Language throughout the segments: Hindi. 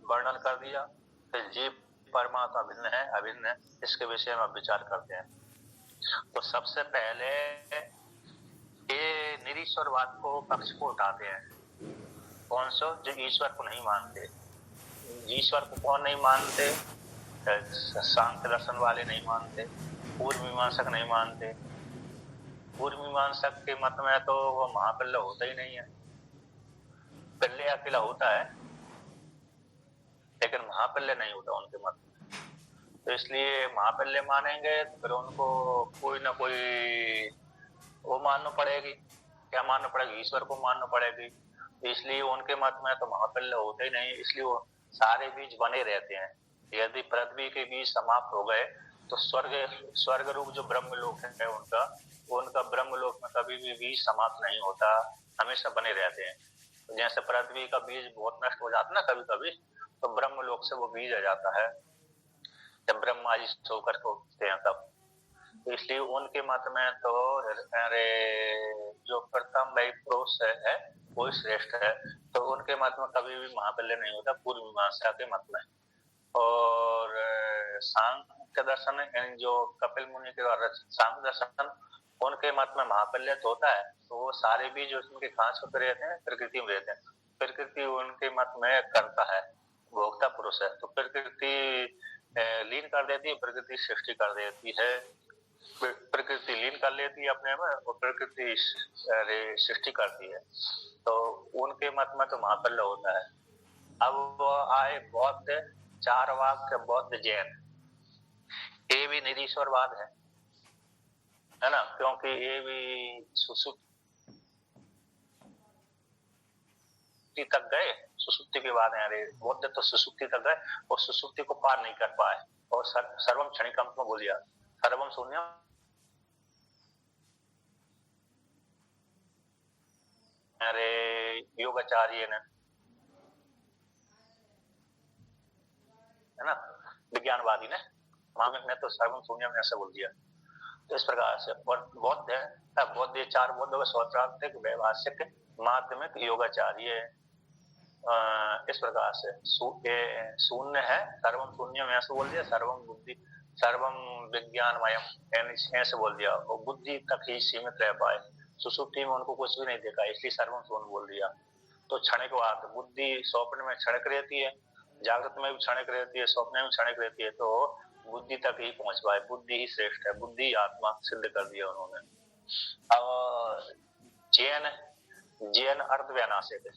वर्णन कर दिया। फिर जीव परमात्मा भिन्न है अभिन्न है, इसके विषय में विचार करते हैं। तो सबसे पहले ये निरीश्वरवाद को पक्ष को उठाते हैं। कौन सो? जो ईश्वर को नहीं मानते। ईश्वर को कौन नहीं मानते? सांख्य दर्शन वाले नहीं मानते, पूर्व मीमांसक नहीं मानते। पूर्व मीमांसक के मत में तो वो महापिल्य होता ही नहीं है, पिल्ले अकेला होता है लेकिन महापिल्य नहीं होता उनके मत में। तो इसलिए महापिल्य मानेंगे तो फिर उनको कोई ना कोई वो मानना पड़ेगी। क्या मानना पड़ेगी? ईश्वर को मानना पड़ेगी। इसलिए उनके मत में तो महापिल्य होते ही नहीं, इसलिए वो सारे बीज बने रहते हैं। यदि पृथ्वी के बीज समाप्त हो गए तो स्वर्ग रूप जो ब्रह्मलोक है उनका ब्रह्मलोक में कभी भी बीज समाप्त नहीं होता, हमेशा बने रहते हैं। तो जैसे पृथ्वी का बीज बहुत नष्ट हो जाता है ना कभी कभी, तो ब्रह्मलोक से वो बीज आ जाता है जब ब्रह्मा जी सोकर को उठते हैं तब। तो इसलिए उनके मत में तो अरे जो प्रथम वही पुरुष है वो श्रेष्ठ है। तो उनके मत में कभी भी महापिल्य नहीं होता, पूर्व मीमांसा के मत में। और सांख्य दर्शन जो कपिल मुनि के द्वारा सांख्य दर्शन, उनके मत में महापिल्य तो होता है। तो वो सारे बीज उनके कांच होते रहते हैं, प्रकृति में रहते हैं। प्रकृति उनके मत में करता है, भोक्ता पुरुष है। तो प्रकृति लीन कर देती है, प्रकृति सृष्टि कर देती है, प्रकृति लीन कर लेती है अपने में और प्रकृति सृष्टि करती है। तो उनके मत में तो महापिल्य होता है। अब आए बौद्ध, चारवाक, बौद्ध, जैन, ये भी निरीश्वरवाद है ना, क्योंकि ये भी सुसुप्ति तक गए, सुसुप्ति के बाद अरे बौद्ध तो सुसुप्ति तक गए और सुसुप्ति को पार नहीं कर पाए और सर्वम क्षणिकम को बोल दिया, सर्वम शून्यम। अरे योगाचार्य ने, है ना, विज्ञानवादी ने, मामिक ने तो सर्वम शून्यम ऐसा बोल दिया। तो इस प्रकार से और बौद्ध है, बौद्ध चार बौद्ध हो, स्वत्रांतिक, वैभाषिक, माध्यमिक, योगाचार्य। इस प्रकार से शून्य है, सर्वम शून्यम ऐसे बोल दिया, सर्वम बुद्धि, सर्वम विज्ञानमयम ऐसे बोल दिया और बुद्धि तक ही सीमित रह पाए। सुसुप्ति में उनको कुछ भी नहीं देखा, इसलिए सर्वम शून्य बोल दिया। तो क्षणिक बात, बुद्धि स्वप्न में क्षणिक रहती है, जागृत में भी क्षणिक रहती है, स्वप्न में भी क्षणिक रहती है। तो बुद्धि तक ही पहुंच पाए, बुद्धि ही श्रेष्ठ है, बुद्धि आत्मा सिद्ध कर दिया उन्होंने। अब जैन अर्थ व्यानाशिक है,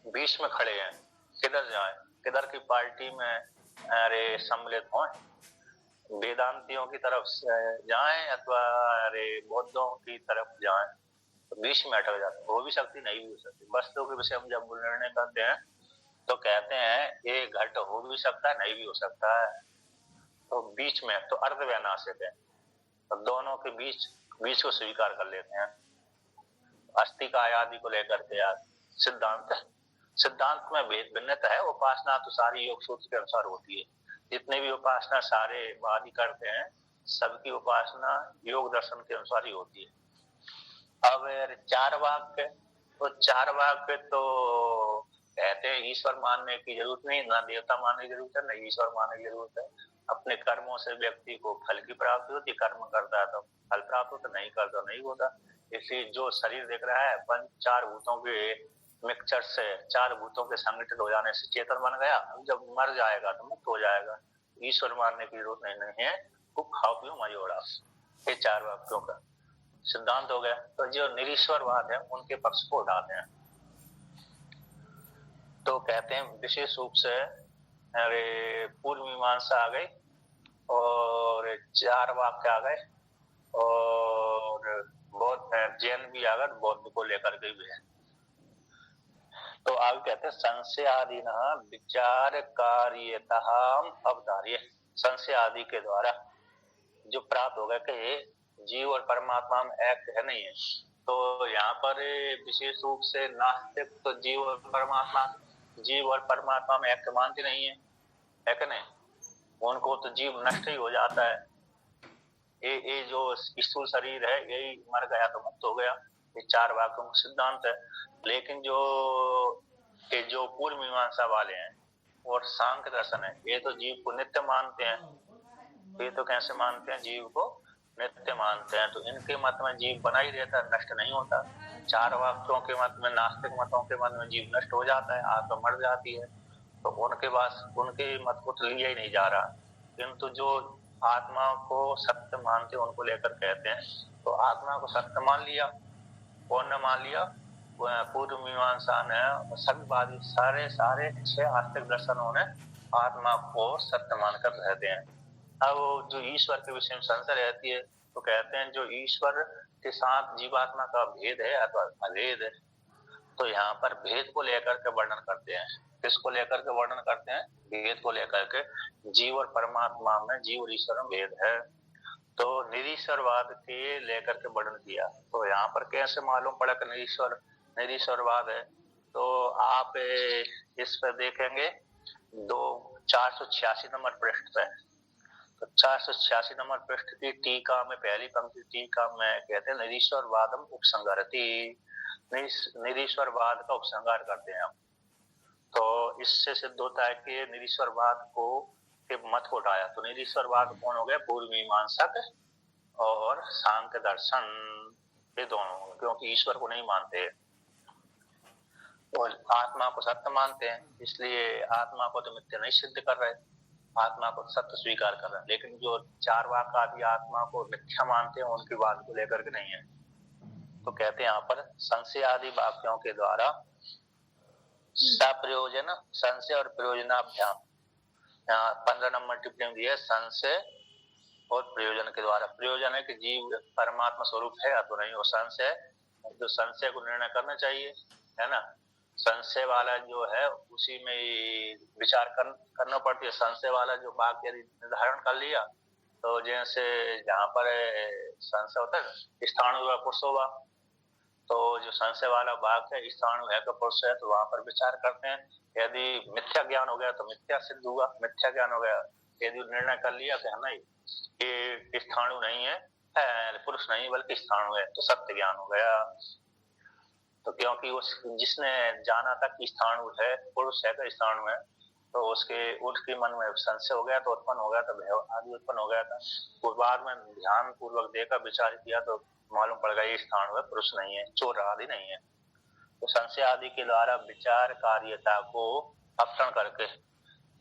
बीच में खड़े हैं, किधर जाए, किधर की पार्टी में अरे सम्मिलित हों, वेदांतियों की तरफ जाएं अथवा अरे बौद्धों की तरफ जाएं, तो बीच में अटक जाते हैं। हो भी सकती, नहीं भी हो सकती। वस्तु के विषय हम जब निर्णय करते हैं तो कहते हैं ये घट हो भी सकता है, नहीं भी हो सकता है। तो बीच में तो अर्ध व्यानाशिक है, तो दोनों के बीच को स्वीकार कर लेते हैं। अस्थि का आदि को लेकर के यार सिद्धांत में भेद भिन्नता है। उपासना तो सारी योग सूत्र के अनुसार होती है, जितने भी उपासना सारे वादी करते हैं सबकी उपासना योग दर्शन के अनुसार ही होती है। अब चार वाक्य, तो चार वाक्य तो कहते हैं ईश्वर मानने की जरूरत नहीं, ना देवता मानने की जरूरत है, ना ईश्वर मानने की जरूरत है। अपने कर्मों से व्यक्ति को फल की प्राप्ति होती, कर्म करता है तो फल प्राप्त होता, नहीं करता नहीं होता। इसलिए जो शरीर देख रहा है पंच चार भूतों के मिक्सचर से, चार भूतों के संगठित हो जाने से चेतन बन गया, जब मर जाएगा तो मुक्त हो जाएगा। ईश्वर मानने की जरूरत नहीं है, खूब खाओ पियो मजोड़ा। ये चार वाक्यों का सिद्धांत हो गया। तो जो निरीश्वरवाद है उनके पक्ष को उठाते हैं, तो कहते हैं विशेष रूप से अरे पूर्व मीमांसा आ गई और चार वाक्य आ गए और बौद्ध जैन भी आ गए, बौद्ध को लेकर के भी है। तो आगे कहते हैं संशय आदि न विचार कार्यता अवधार्य, संशय आदि के द्वारा जो प्राप्त हो गया कि जीव और परमात्मा में एक है नहीं है। तो यहाँ पर विशेष रूप से नास्तिक तो जीव और परमात्मा में एक मानते नहीं है कि नहीं, उनको तो जीव नष्ट ही हो जाता है। ये जो स्थूल शरीर है यही मर गया तो मुक्त हो गया, ये चार वाक्यों का सिद्धांत है। लेकिन जो पूर्व मीमांसा वाले हैं और सांख्य दर्शन है। ये तो जीव को नित्य मानते हैं, ये तो कैसे मानते हैं, जीव को नित्य मानते हैं। तो इनके मत में जीव बना ही रहता है, नष्ट नहीं होता। चार वाक्यों के मत में, नास्तिक मतों के मत में जीव नष्ट हो जाता है, आत्मा मर जाती है। तो उनके पास उनके मत को तो लिया ही नहीं जा रहा। किंतु जो आत्मा को सत्य मानते हैं उनको लेकर कहते हैं। तो आत्मा को सत्य मान लिया, कौन ने मान लिया? पूर्व मीमांसा ने, सभी वादी, सारे सारे 6 आस्तिक दर्शनों ने आत्मा को सत्य मानकर रहते हैं। अब जो ईश्वर के विषय में संशय रहती है तो कहते हैं जो ईश्वर के साथ जीवात्मा का भेद है अथवा अभेद है। तो यहाँ पर भेद को लेकर के वर्णन करते हैं। किसको लेकर के वर्णन करते हैं? भेद को लेकर के। जीव और परमात्मा में, जीव और ईश्वर में भेद है। तो निरीश्वरवाद के लेकर के वर्णन किया। तो यहाँ पर कैसे मालूम पड़ा कि निरीश्वरवाद है? तो आप इस पर देखेंगे 486 नंबर पृष्ठ पे। तो 486 नंबर पृष्ठ की टीका में, पहली पंक्ति टीका में कहते हैं निरीश्वरवादम उपसंहरति, निरीश्वरवाद का उपसंहार करते हैं हम। तो इससे सिद्ध होता है कि निरीश्वरवाद को के मत को उठाया। तो निरीश्वरवाद कौन हो गया? पूर्व मीमांसक और सांख्य दर्शन, ये दोनों, क्योंकि ईश्वर को नहीं मानते और आत्मा को सत्य मानते हैं, इसलिए आत्मा को तो मिथ्या नहीं सिद्ध कर रहे, आत्मा को सत्य स्वीकार कर रहे हैं। लेकिन जो चार वाक आदि आत्मा को मिथ्या मानते हैं उनकी बात को लेकर के नहीं है। तो कहते हैं यहाँ पर संशय आदि वाक्यों के द्वारा सप्रयोजन, संशय और प्रयोजनाभ्याम, यहाँ 15 नंबर टिप्पणी दी है, संशय और प्रयोजन के द्वारा। प्रयोजन है कि जीव परमात्मा स्वरूप है अथवा नहीं, वो संशय, जो संशय को निर्णय करना चाहिए, है ना। संशय वाला जो है उसी में विचार करना पड़ती है। संशय वाला जो वाक्य यदि निर्धारण कर लिया तो जैसे जहाँ पर संशय होता है स्थाणु व पुरुष होगा, तो जो संशय वाला वाक्य है स्थाणु है तो पुरुष है, तो वहां पर विचार करते हैं। यदि मिथ्या ज्ञान हो गया तो मिथ्या सिद्ध हुआ, मिथ्या ज्ञान हो गया। यदि निर्णय कर लिया कि नहीं ये स्थाणु नहीं है, पुरुष नहीं बल्कि स्थाणु है, तो सत्य ज्ञान हो गया। तो क्योंकि उस जिसने जाना था कि स्थाणु है, पुरुष है तो स्थाणु है, तो उसके मन में संशय हो गया, तो उत्पन्न हो गया, तो भय आदि उत्पन्न हो गया था। तो बाद में ध्यान पूर्वक देखकर विचार किया तो मालूम पड़ गया ये स्थाणु है, पुरुष नहीं है, चोर आदि नहीं है। तो संशय आदि के द्वारा विचार कार्यता को अपहरण करके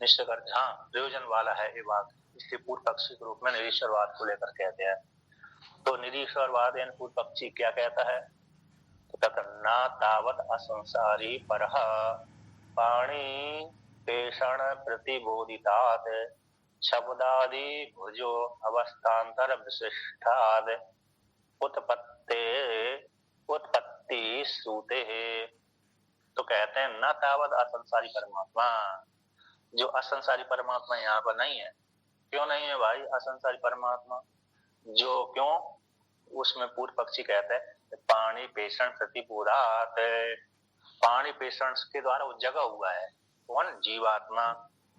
निश्चय करके हाँ प्रयोजन वाला है ये बात, इसलिए पूर्व पक्षी के रूप में निरीश्वरवाद को लेकर कहते हैं। तो निरीश्वरवाद यानी पूर्व पक्षी क्या कहता है? न तावत असंसारी परः पाणी पेषण प्रतिबोधितात् शब्दादि भुजो अवस्थान्तर विशिष्टाद उत्पत्ति श्रुते। तो कहते हैं न तावत असंसारी परमात्मा, जो असंसारी परमात्मा यहाँ पर नहीं है। क्यों नहीं है भाई असंसारी परमात्मा? जो क्यों? उसमें पूर्व पक्षी कहते हैं पाणी पेषण प्रतिबोधात, पाणी पेषण के द्वारा वो जगा हुआ है। कौन? जीवात्मा।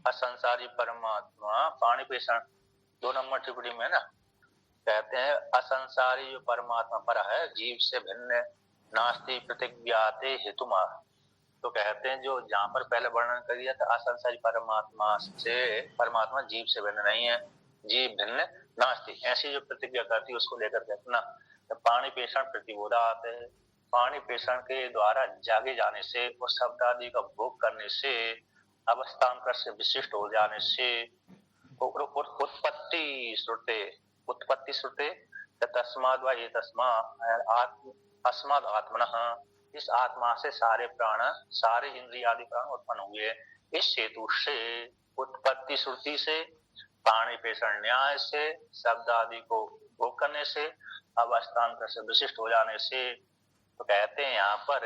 असंसारी परमात्मा पाणी पेषण 2 नंबर टिप्पणी में ना कहते हैं असंसारी जो परमात्मा पर है जीव से भिन्न नास्ति प्रतिज्ञाते हेतुमा। तो कहते हैं जो जहां पर पहले वर्णन कर दिया था असंसारी परमात्मा से, परमात्मा जीव से भिन्न नहीं है, जीव भिन्न नास्ति, ऐसी जो प्रतिज्ञा करती है उसको लेकर कहते ना पाणी पेषण प्रतिबोधा आते हैं। पाणी पेषण के द्वारा जागे जाने से और शब्द आदि का भोग करने से, अवस्थान्तर से विशिष्ट हो जाने से, उत्पत्ति श्रुते, उत्पत्ति श्रुते तस्माद् वा ये अस्माद् आत्मनः, इस आत्मा से सारे प्राण, सारे इंद्रिय आदि प्राण उत्पन्न हुए। इस हेतु से उत्पत्ति श्रुति से, पाणी पेषण न्याय से, शब्द आदि को भोग करने से, अवस्थान्तर से विशिष्ट हो जाने से, तो कहते हैं यहाँ पर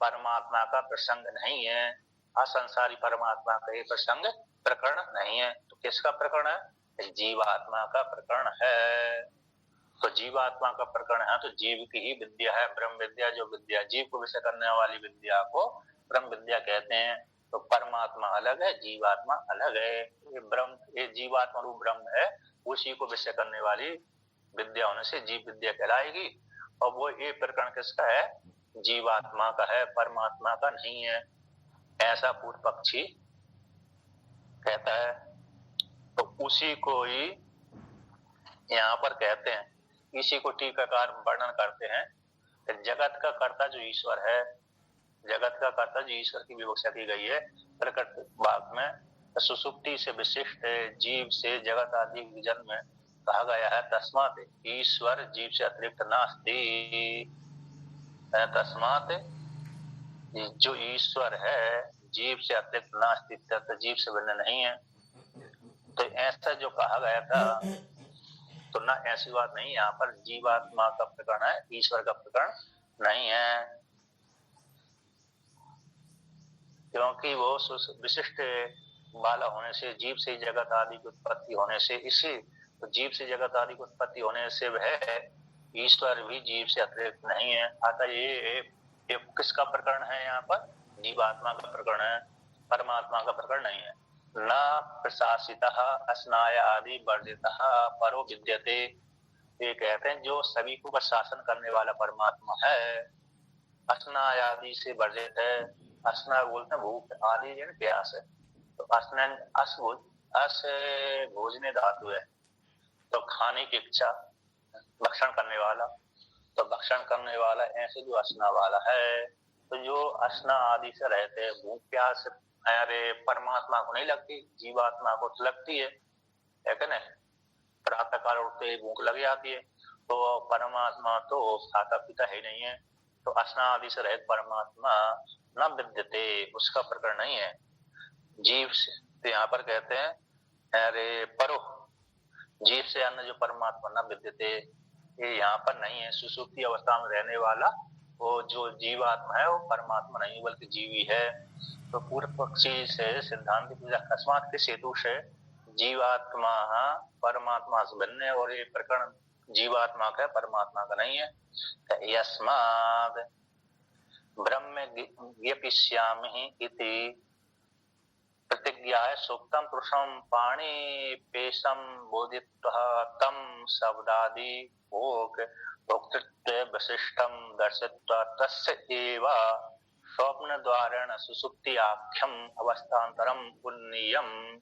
परमात्मा का प्रसंग नहीं है, असंसारी परमात्मा का ये प्रसंग प्रकरण नहीं है। तो किसका प्रकरण है? जीवात्मा का प्रकरण है। तो जीवात्मा का प्रकरण है तो जीव की ही विद्या है ब्रह्म विद्या, जो विद्या जीव को विषय करने वाली विद्या को ब्रह्म विद्या कहते हैं। तो परमात्मा अलग है, जीवात्मा अलग है। ये ब्रह्म, ये जीवात्मा रूप ब्रह्म है, उसी को विषय करने वाली विद्या होने से जीव विद्या कहलाएगी। और वो ये प्रकरण किसका है? जीवात्मा का है, परमात्मा का नहीं है, ऐसा पूर्व पक्षी कहता है, तो उसी को ही यहाँ पर कहते हैं, इसी को टीकाकार वर्णन करते हैं कि जगत का कर्ता जो ईश्वर है, जगत का कर्ता जो ईश्वर की विवक्षा की गई है प्रकट भाग में, सुसुप्ति से विशिष्ट जीव से जगत आदि जन्म में कहा गया है। तस्मात ईश्वर जीव से अतिरिक्त नास्ति। तस्मात जो ईश्वर है जीव से अतिरिक्त नास्ति, जीव से भिन्न नहीं है। तो ऐसा जो कहा गया था, तो ना ऐसी बात नहीं, यहाँ पर जीवात्मा का प्रकरण है, ईश्वर का प्रकरण नहीं है, क्योंकि वो विशिष्ट वाला होने से, जीव से जगत आदि की उत्पत्ति होने से, इसी तो जीव से जगत आदि की उत्पत्ति होने से वह ईश्वर भी जीव से अतिरिक्त नहीं है। अतः ये किसका प्रकरण है? यहाँ पर जीवात्मा का प्रकरण है, परमात्मा का प्रकरण नहीं है। न प्रशासितः अस्नाय आदि वर्जितः परो विद्यते। ये कहते हैं जो सभी को प्रशासन करने वाला परमात्मा है, अस्नाय आदि से वर्जित है। अस्ना बोलते हैं भूख, आदि प्यास है, तो अस्नन अस भोजने धातु है, तो खाने की इच्छा, भक्षण करने वाला, तो भक्षण करने वाला ऐसे जो अस्ना वाला है, तो जो अस्ना आदि से रहते हैं, भूख प्यास अरे परमात्मा को नहीं लगती, जीवात्मा को तो लगती है कि नहीं? प्रातः काल उठते ही भूख लग जाती है, तो परमात्मा तो खाता पीता है नहीं है, तो अस्ना आदि से रहित परमात्मा न विद्यते, उसका प्रकरण नहीं है जीव से। तो यहाँ पर कहते हैं अरे परो, जीव से अन्य जो परमात्मा न विद्यते, ये यहाँ पर नहीं है। सुसुप्ति अवस्था में रहने वाला वो जो जीवात्मा है वो परमात्मा नहीं बल्कि जीवी है। तो पूर्व पक्षी से सिद्धांत अकस्मात के हेतु से जीवात्मा परमात्मा से भिन्न है, और ये प्रकरण जीवात्मा का परमात्मा का नहीं है। यस्माद् ब्रह्म ज्ञापयिष्यामि इति प्रतिज्ञा है सूक्तम पुरुषम पाणि पेशम बोधित्वा तम शब्दादि भोग भोक्तृत्व विशिष्टम दर्शित्वा तस्य एव स्वप्न द्वारेण सुसुप्ति आख्यम अवस्थान्तरम उन्नीयम।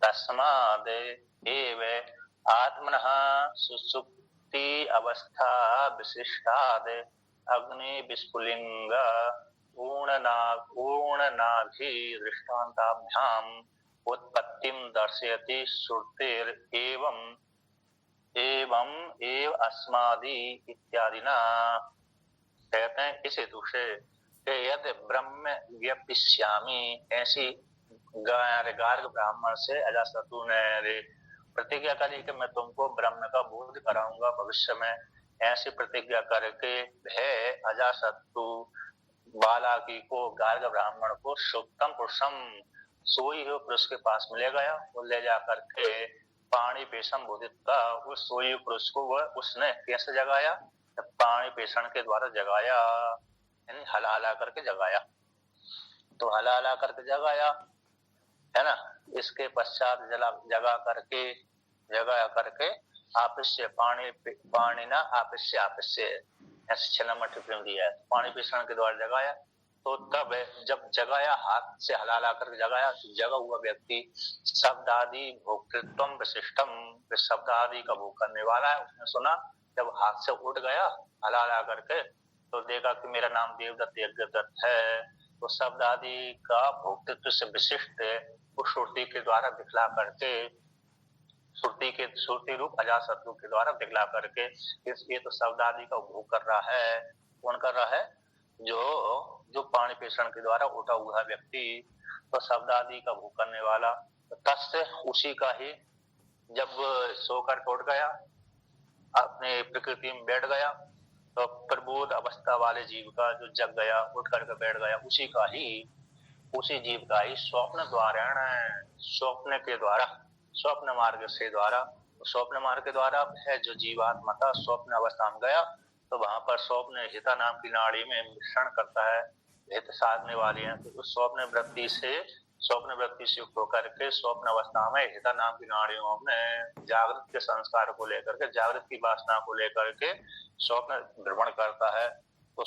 तस्माद् एव आत्मनः सुसुप्ति अवस्था विशिष्टाद् अग्नि विस्फुलिंग ऊर्णनाभि दृष्टान्ताभ्याम उत्पत्तिम दर्शयति श्रुतिर् एवं एव अस्मादि इत्यादिना। कहते हैं इस हेतु से यदि ब्रह्म ज्ञापयिष्यामि, ऐसी गार्ग ब्राह्मण से अजातशत्रु ने प्रतिज्ञा करी कि मैं तुमको ब्रह्म का बोध कराऊंगा भविष्य में, ऐसी प्रतिज्ञा करके है अजातशत्रु बालाकी को, गार्ग ब्राह्मण को सूक्तम पुरुषम, सोई हुए पुरुष के पास में ले गया, वो ले जाकर के पाणी पेशम बोधित का, उस सोई पुरुष को वह उसने कैसे जगाया? पाणी पेषण के द्वारा जगाया, यानी हला करके जगाया। तो हला करके जगाया है ना। इसके पश्चात जगा करके आपस्य पाणी ना आपस्य ऐसे 6 नंबर टिप्पणी दिया है। पाणी पेषण के द्वारा जगाया, तो तब जब जगाया, हाथ से हला करके जगाया, तो जगा हुआ व्यक्ति शब्द आदि भोक्तृत्व विशिष्टम, शब्द आदि का भोग करने वाला है, उसने सुना। जब हाथ से उठ गया हला करके, तो देखा कि मेरा नाम देवदत्त यज्ञदत्त है, तो शब्द आदि का भोक्तृत्व से विशिष्ट उस श्रुति के द्वारा दिखला करके, श्रुति रूप अजातशत्रु के द्वारा दिखला करके, ये तो शब्द आदि का भोग कर रहा है। कौन कर रहा है? जो पाणी पेषण के द्वारा उठा हुआ व्यक्ति, तो शब्द आदि का भोग करने वाला। तो तस्य उसी का ही जब सोकर उठ गया, अपने प्रकृति में बैठ गया, तो प्रबोध अवस्था वाले जीव का जो जग गया, उठ करके बैठ गया, उसी जीव का ही स्वप्न द्वारा, स्वप्न के द्वारा, स्वप्न मार्ग के द्वारा है जो जीवात्मा था स्वप्न अवस्था में गया, तो वहां पर स्वप्न हिता नाम की नाड़ी में मिश्रण करता है, हित साधने वाली है। तो उस स्वप्न वृत्ति से युक्त होकर के स्वप्न अवस्था में हिता नाम की नाड़ियों में जागृत के संस्कार को लेकर के, जागृत की वासना को लेकर के स्वप्न भ्रमण करता है। तो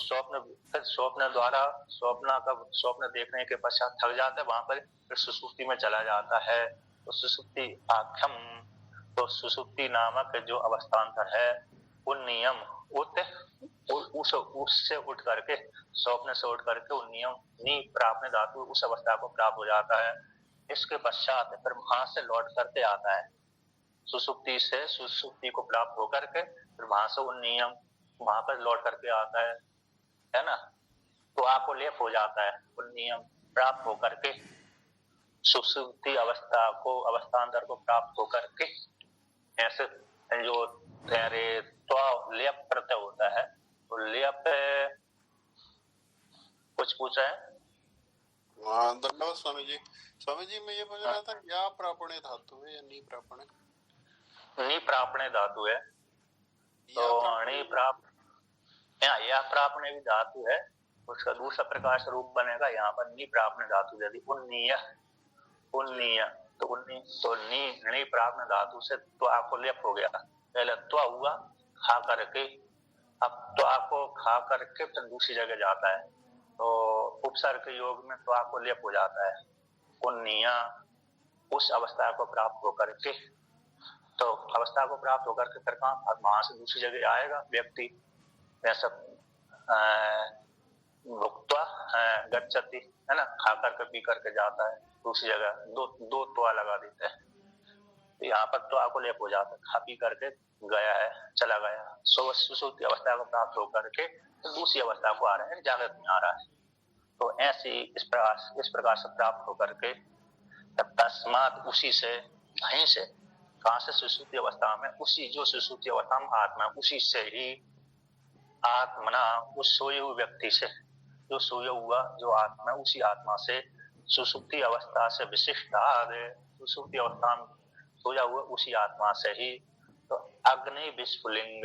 स्वप्न देखने के पश्चात थक जाता है, वहां पर फिर सुषुप्ति में चला जाता है। तो सुषुप्ति आख्यम, तो सुषुप्ति नामक जो अवस्थान्तर है वो नियम उससे उठ करके, स्वप्न से उठ करके वो नियम नी प्राप्त धातु उस अवस्था को प्राप्त हो जाता है। इसके पश्चात फिर वहां से लौट करके आता है, सुषुप्ति से सुषुप्ति को प्राप्त होकर के फिर वहां से वो नियम वहां पर लौट करके आता है ना। तो आपको लेप हो जाता है, वो नियम प्राप्त होकर के सुषुप्ति अवस्था को, अवस्थान्तर को प्राप्त होकर के ऐसे जो तो लेप प्रत्यय होता है, तो लेप कुछ पूछा है? धन्यवाद स्वामी जी। स्वामी जी मैं ये पूछ रहा था, या प्रापणे धातु है या नी प्रापणे? नी प्रापणे धातु है, तो नी प्राप या प्रापणे भी धातु है, उसका दूसरा प्रकार से रूप बनेगा यहाँ पर नी प्रापणे धातु यदि उन्नीय तो नी प्रापणे धातु से तो आपको लेप हो गया। पहले तो हुआ खा करके, अब तो आपको खा करके फिर दूसरी जगह जाता है, तो उपसर्ग के योग में तो आपको लेप हो जाता है। उन्नीय उस अवस्था को प्राप्त होकर के, तो अवस्था को प्राप्त होकर के फिर कहाँ वहां से दूसरी जगह आएगा व्यक्ति, ऐसा भुक्त्वा गच्छति है ना, खा करके पी करके जाता है दूसरी जगह। दो त्वा लगा देते हैं, तो यहाँ पर तो आपको लेप हो जाता है, खा पी करके गया है, चला गया। सुषुप्ति अवस्था को प्राप्त होकर के तो दूसरी अवस्था को आ रहा है, जागृत में आ रहा है। तो ऐसी इस प्रकार से प्राप्त होकर के तस्मात उसी से, वहीं से, कहां से? सुषुप्ति अवस्था में, उसी जो सुषुप्ति अवस्था में आत्मा, उसी से ही आत्मना उस सोए हुए व्यक्ति से, जो सोया हुआ जो आत्मा, उसी आत्मा से सुषुप्ति अवस्था से विशिष्ट सुषुप्ति अवस्था में सोया हुआ उसी आत्मा से ही। तो अग्नि विस्फुलिंग,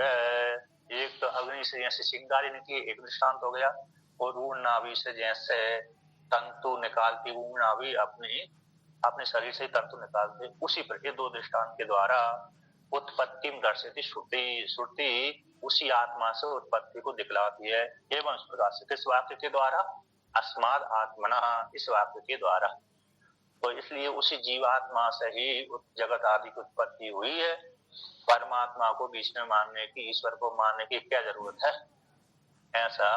एक तो अग्नि से जैसे चिंगारी निकली, एक दृष्टांत हो गया, और ऊर्ण नाभि से जैसे तंतु निकालती ऊर्ण नाभि अपने शरीर से तंतु निकालते, उसी पर ये दो दृष्टांत के द्वारा उत्पत्ति में दर्शती श्रुति उसी आत्मा से उत्पत्ति को दिखलाती है। एवं इस प्रकार से किस वाक्य के द्वारा? अस्माद आत्मना, इस वाक्य के द्वारा। तो इसलिए उसी जीवात्मा से ही जगत आदि की उत्पत्ति हुई है। परमात्मा को बीच में मानने की, ईश्वर को मानने की क्या जरूरत है? ऐसा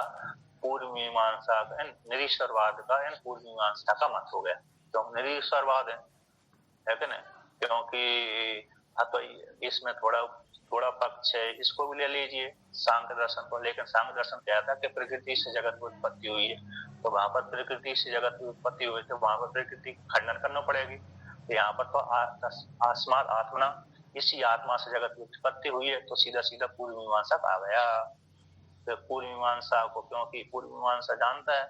पूर्व मीमांसा का, निरीश्वरवाद का, पूर्व मीमांसा का मत हो गया। तो निरीश्वरवाद है कि नहीं? क्योंकि तो इसमें थोड़ा पक्ष है, इसको भी ले लीजिए सांख्य दर्शन को। लेकिन सांख्य दर्शन कहता है कि प्रकृति से जगत की उत्पत्ति हुई है, तो वहां पर प्रकृति से जगत की उत्पत्ति हुई तो वहां पर प्रकृति खंडन करना पड़ेगी। तो यहाँ पर तो आस्माद आत्मना, इसी आत्मा से जगत की उत्पत्ति हुई है, तो सीधा सीधा पूर्व मीमांसा आ गया। तो पूर्व मीमांसा को, क्योंकि पूर्व मीमांसा जानता है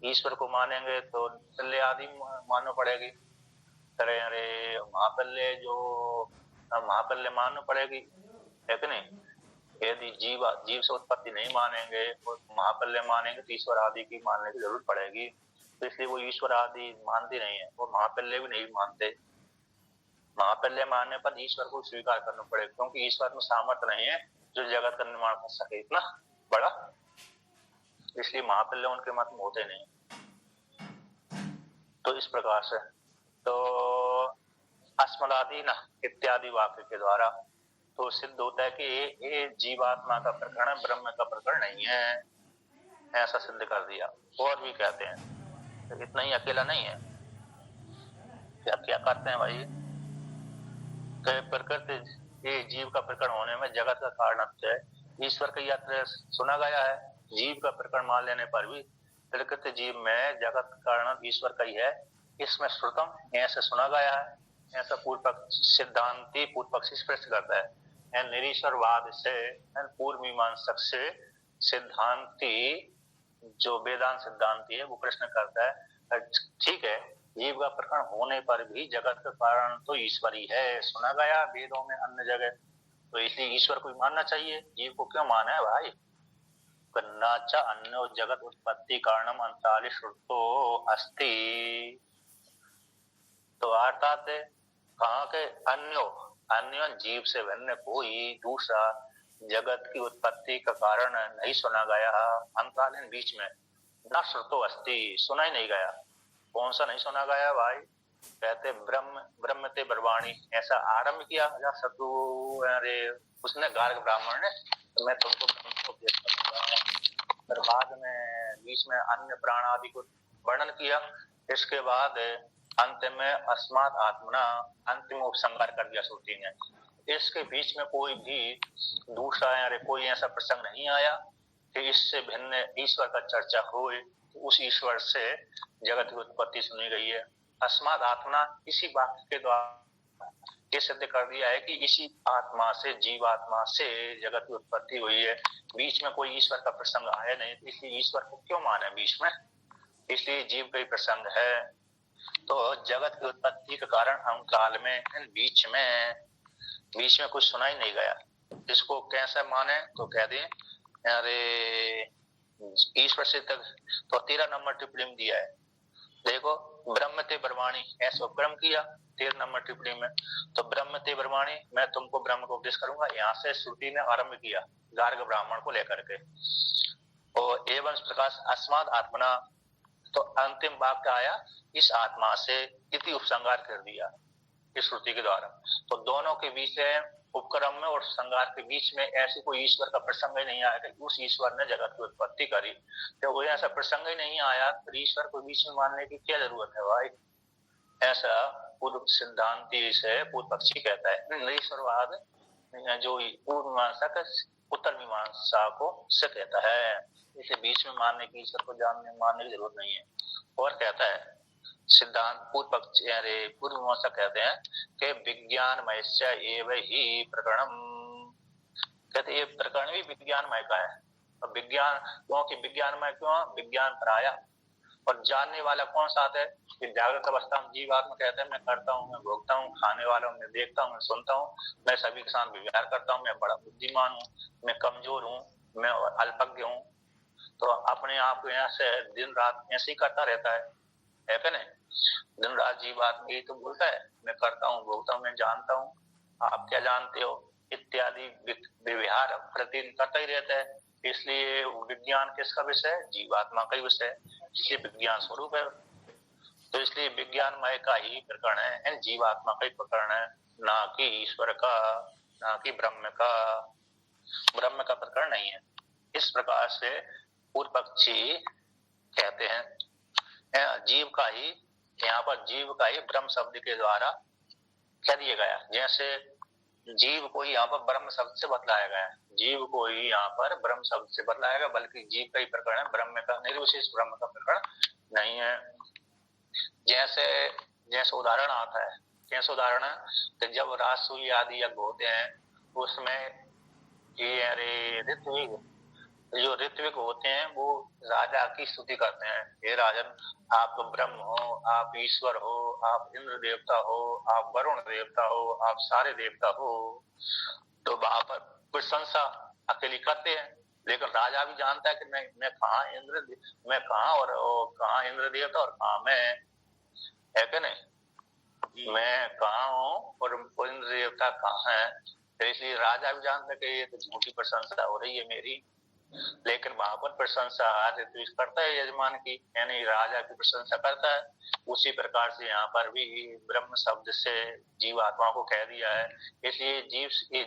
ईश्वर को मानेंगे तो पल्ले आदि मानना पड़ेगी, अरे महापल्य मानना पड़ेगी, है कि नहीं? यदि जीव से उत्पत्ति नहीं मानेंगे और महापल्य मानेंगे तो ईश्वर आदि की मानने की जरूरत पड़ेगी। तो इसलिए वो ईश्वर आदि मानते नहीं है, वो महापल्य भी नहीं मानते। महापल्य मानने पर ईश्वर को स्वीकार करना पड़ेगा, क्योंकि ईश्वर में सामर्थ्य नहीं है जो जगत का निर्माण कर सके इतना बड़ा, इसलिए महापल्य उनके मत में होते नहीं। तो इस प्रकार से तो अस्मदादि न इत्यादि वाक्य के द्वारा तो सिद्ध होता है कि ये जीवात्मा का प्रकरण है, ब्रह्म का प्रकरण नहीं है, ऐसा सिद्ध कर दिया। और भी कहते हैं तो इतना ही अकेला नहीं है, क्या करते हैं भाई? प्रकृति ये जीव का प्रकरण होने में जगत का कारण है, ईश्वर का यात्रा सुना गया है। जीव का प्रकरण मान लेने पर भी प्रकृति जीव में जगत का कारण ईश्वर का ही है, इसमें श्रुतम ऐसे सुना गया है। ऐसा पूर्व पक्ष सिद्धांति पूर्व पक्षी स्पष्ट करता है। निरीश्वरवाद से पूर्व मीमांसक से सिद्धांति जो वेदांत सिद्धांति है वो प्रश्न करता है, ठीक है जीव का प्रकरण होने पर भी जगत का कारण तो ईश्वर ही है, सुना गया वेदों में अन्य जगह, तो इसलिए ईश्वर को मानना चाहिए, जीव को क्यों माना है भाई? कन्नाचा अन्यो जगत उत्पत्ति कारणम अंतरालि श्रुतो अस्ति। तो अर्थात कहा के अन्यो जीव से भिन्न कोई दूसरा जगत की उत्पत्ति का कारण नहीं सुना गया। अंतकालीन बीच में न श्रुतो अस्ति, सुना ही नहीं गया। कौन सा नहीं सुना गया भाई? कहते ब्रह्म ब्रह्म ते ब्रवाणी, ऐसा आरंभ किया सतु, अरे उसने गार्ग ब्राह्मण ने, तो मैं तुमको ब्रह्म को उपदेश करूंगा। फिर बाद में बीच में अन्य प्राण आदि को वर्णन किया। इसके बाद अंत में अस्मात् आत्मना अंतिम उपसंहार कर दिया श्रुति ने। इसके बीच में कोई भी दूसरा या कोई ऐसा प्रसंग नहीं आया कि इससे भिन्न ईश्वर का चर्चा हो, उस ईश्वर से जगत की उत्पत्ति सुनी गई है। अस्मात् आत्मना, इसी वाक्य के द्वारा ये सिद्ध कर दिया है कि इसी आत्मा से, जीवात्मा से जगत की उत्पत्ति हुई है। बीच में कोई ईश्वर का प्रसंग आया नहीं, इसलिए ईश्वर को क्यों माने बीच में? इसलिए जीव का ही प्रसंग है। तो जगत की उत्पत्ति के कारण हम काल में बीच में कुछ सुना ही नहीं गया। इसको कैसे माने? तो कह दें अरे ईश्वर से तक तो 13 नंबर टिप्पणी में दिया है। देखो, ब्रह्म ते ब्रह्माणी ऐसा उपक्रम किया 13 नंबर टिप्पणी में। तो ब्रह्म ते ब्रह्माणी, मैं तुमको ब्रह्म को उपदेश करूंगा, यहाँ से श्रुति ने आरंभ किया गार्ग ब्राह्मण को लेकर के। और एवं प्रकाश अस्मात् आत्मना, तो अंतिम वाक्य आया इस आत्मा से, इति उपसंहार कर दिया इस श्रुति के द्वारा। तो दोनों के बीच उपक्रम में और संहार के बीच में ऐसी कोई ईश्वर का प्रसंग ही नहीं आया कि उस ईश्वर ने जगत की उत्पत्ति करी। तो कोई ऐसा प्रसंग ही नहीं आया, फिर ईश्वर को बीच में मानने की क्या जरूरत है भाई? ऐसा पूर्व सिद्धांति से पूर्व पक्षी कहता है। निरीश्वरवाद जो पूर्व मीमांसा का उत्तर मीमांसा को से कहता है, इसे बीच में मानने की, ईश्वर को मानने की जरूरत नहीं है। और कहता है सिद्धांत पूर्व पक्ष पूर्व मीमांसा कहते हैं कि विज्ञानमय एव ही प्रकरणम, कहते ये प्रकरण भी विज्ञानमय का है। और विज्ञान क्योंकि विज्ञानमय क्यों? विज्ञान पराया, और जानने वाला कौन सा है कि जागृत अवस्था में जीवात्मा कहते हैं मैं करता हूँ, मैं भोगता हूँ, खाने वाला हूँ, मैं देखता हूँ, मैं सुनता हूँ, मैं सभी के साथ व्यवहार करता हूँ, मैं बड़ा बुद्धिमान हूँ, मैं कमजोर हूँ, मैं अल्पज्ञ हूँ। तो अपने आप को यहाँ से दिन रात ऐसे ही करता रहता है क्या नहीं? दिन रात जीवात्मा यही तो बोलता है मैं करता हूँ, भोगता हूँ, मैं जानता हूँ, आप क्या जानते हो इत्यादि व्यवहार प्रतिदिन करता ही रहता है। इसलिए विज्ञान किसका विषय है? जीवात्मा का ही विषय है, इसलिए विज्ञान स्वरूप है। तो इसलिए विज्ञानमय का ही प्रकरण है, जीवात्मा का ही प्रकरण है, ना कि ईश्वर का, ना कि ब्रह्म का। ब्रह्म का प्रकरण नहीं है। इस प्रकार से पूर्व पक्षी कहते हैं जीव का ही, यहाँ पर जीव का ही ब्रह्म शब्द के द्वारा कह दिया गया। जैसे जीव को यहाँ पर ब्रह्म शब्द से बतलाया गया है, जीव को ही यहाँ पर ब्रह्म शब्द से बतलाया गया, बल्कि जीव का ही प्रकरण है, ब्रह्म का निर्विशेष ब्रह्म का प्रकरण नहीं है। जैसे उदाहरण आता है, कैसे उदाहरण है कि जब राजसूय आदि यज्ञ होते हैं उसमें जो ऋत्विक होते हैं वो राजा की स्तुति करते हैं, हे राजन आप ब्रह्म हो, आप ईश्वर हो, आप इंद्र देवता हो, आप वरुण देवता हो, आप सारे देवता हो। तो वहां पर प्रशंसा अकेली करते हैं, लेकिन राजा भी जानता है कि मैं कहाँ इंद्र देवता और कहाँ मैं, है क्या नहीं? मैं कहाँ हूँ और इंद्र देवता कहाँ है। तो इसलिए राजा भी जानता है कि ये तो झूठी प्रशंसा हो रही है मेरी, लेकिन वहां पर प्रशंसा ऋत्विक करता है यजमान की, यानी राजा की प्रशंसा करता है। उसी प्रकार से यहाँ पर भी ब्रह्म शब्द से जीवात्मा को कह दिया है। इसलिए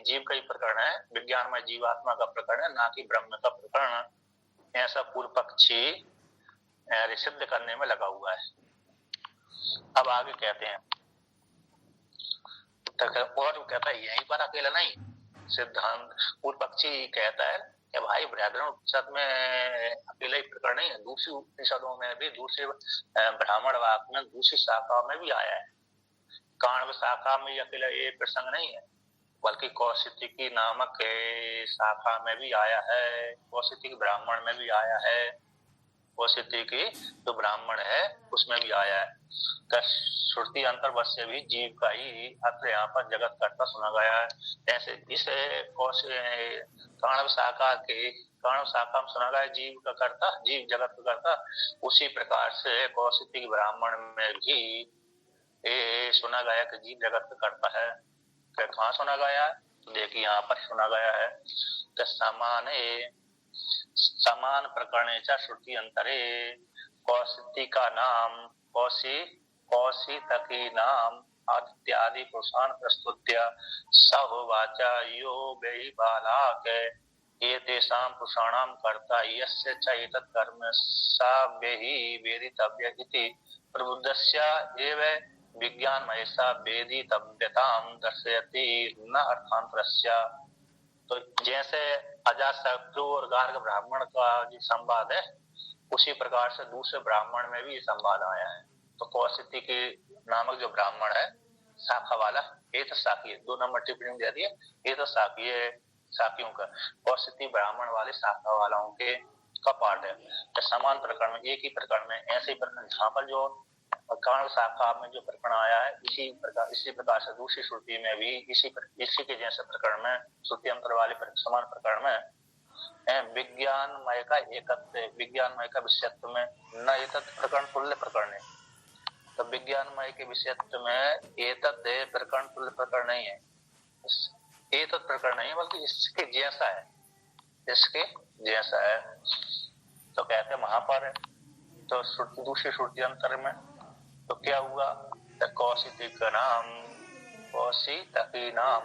जीव का ही प्रकरण है, विज्ञान में जीवात्मा का प्रकरण है, ना कि ब्रह्म का प्रकरण। ऐसा पूर्व पक्षी सिद्ध करने में लगा हुआ है। अब आगे कहते हैं, और कहता है यहीं पर अकेला नहीं, सिद्धांत पूर्व पक्षी कहता है कि भाई व्याकरण उपनिषद में अकेला ही प्रकरण नहीं है, दूसरी उपनिषदों में भी, दूसरे ब्राह्मण वाक्य में दूसरी शाखाओं में भी आया है। काण्व शाखा में अकेला ये प्रसंग नहीं है, बल्कि कौशिकी नामक शाखा में भी आया है, कौशिकी ब्राह्मण में भी आया है, कौशिकी जो ब्राह्मण है उसमें भी आया है। श्रुति अंतर्वत से भी जीव का ही अत्र यहाँ पर जगत करता सुना गया है। ऐसे इस काण्व शाखा में सुना गया जीव का करता, जीव जगत का करता। उसी प्रकार से कौशिकी ब्राह्मण में भी ये सुना गया कि जीव जगत का करता है। कहाँ सुना गया है? देखिए यहाँ पर सुना गया है समाने समान प्रकरणे च श्रुति अंतरे कौशिका नाम कौशितकी नाम आदित्यादि पुरुषान् प्रस्तुत्य सहोवाच यो वै बालाक एतेषां पुरुषाणां कर्ता यस्य च एतत् कर्म सा वै वेदितव्य इति प्रबुद्धस्य एव विज्ञानमयसा वेदितव्यतां दर्शयति न अर्थांतरस्य। तो जैसे अजातशत्रु और गार्ग ब्राह्मण का जो संवाद है, उसी प्रकार से दूसरे ब्राह्मण में भी ये संवाद आया है। तो कौशिकी के नामक जो ब्राह्मण है, शाखा वाला, ये तो शाकी है, 2 नंबर टिप्पणी दे दी है, ये तो शाकी है, शाकियों का। कौशिकी ब्राह्मण वाले शाखा वालों के का पाठ है। तो समान प्रकरण में, एक ही प्रकरण में, ऐसे ही प्रकरण जहाँ पर जो कर्ण शाखा में जो प्रकरण आया है, इसी प्रकार से दूसरी श्रुति में भी इसी के जैसे प्रकरण में, श्रुति अंतर वाले समान प्रकरण में विज्ञानमय का एकत्व, विज्ञानमय का विषयत्व में न एतत् प्रकरण तुल्य प्रकरण है। तो विज्ञानमय के विषयत्व में एतत् प्रकरण तुल्य प्रकरण नहीं है, एतत् प्रकरण नहीं है, बल्कि इसके जैसा है, इसके जैसा है। तो कहते हैं वहां पर तो दूसरी श्रुति अंतर में तो क्या हुआ, कौशिकी नाम, कौशिकी नाम,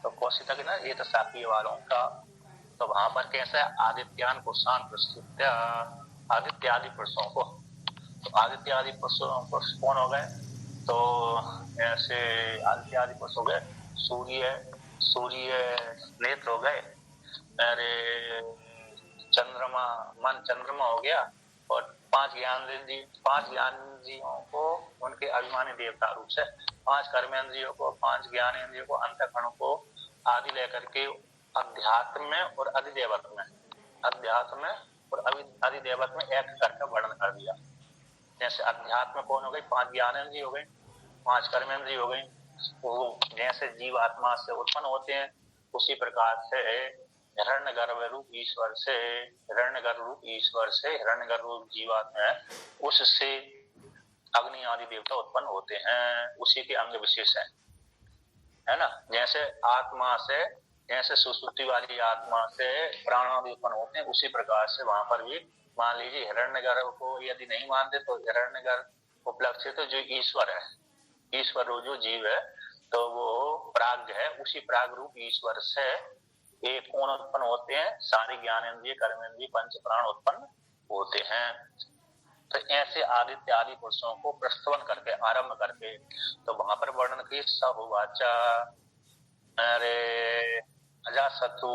तो कौशिकी नाम ये तो शाकी वालों का। तो वहां पर कैसा है, आदित्यान पुरुषान प्रस्तुत, आदित्य आदि पुरुषों को। तो आदित्य आदि पुरुष कौन हो गए, तो ऐसे आदित्य आदि पुरुष हो गए, सूर्य नेत्र हो गए, अरे चंद्रमा, मन चंद्रमा हो गया, और 5 ज्ञानेंद्रियों को उनके अभिमानी देवता रूप से, 5 कर्मेंद्रियों को, 5 ज्ञानेंद्रियों को, अंतःकरण को आदि लेकर के अध्यात्म में और अधिदेवत में, अध्यात्म में और अधिदेवत में एक करके वर्णन कर दिया। जैसे अध्यात्म कौन हो गई, 5 ज्ञानेंद्रिय हो गई, 5 कर्मेंद्रिय हो गई, वो जैसे जीवात्मा से उत्पन्न होते हैं, उसी प्रकार से हिरण्यगर्भ रूप ईश्वर से, हिरण्यगर्भ रूप जीवात्मा है, उससे अग्नि आदि देवता उत्पन्न होते हैं, उसी के अंग विशेष है ना। जैसे आत्मा से, जैसे सुसुप्ति वाली आत्मा से प्राण आदि उत्पन्न होते हैं, उसी प्रकार से वहां पर भी मान लीजिए हिरण्यगर्भ को यदि नहीं मानते तो हिरण्यगर्भ उपलक्षित तो जो ईश्वर है, ईश्वर जो जीव है, तो वो प्राज्ञ है, उसी प्राग रूप ईश्वर से एक कौन उत्पन्न होते हैं, सारे ज्ञानेंद्रिय कर्मेंद्रिय पंच प्राण उत्पन्न होते हैं। तो ऐसे आदित्य आदि पुरुषों को प्रस्तवन करके, आरंभ करके, तो वहां पर वर्णन की सहुवाचा, अरे अजातशत्रु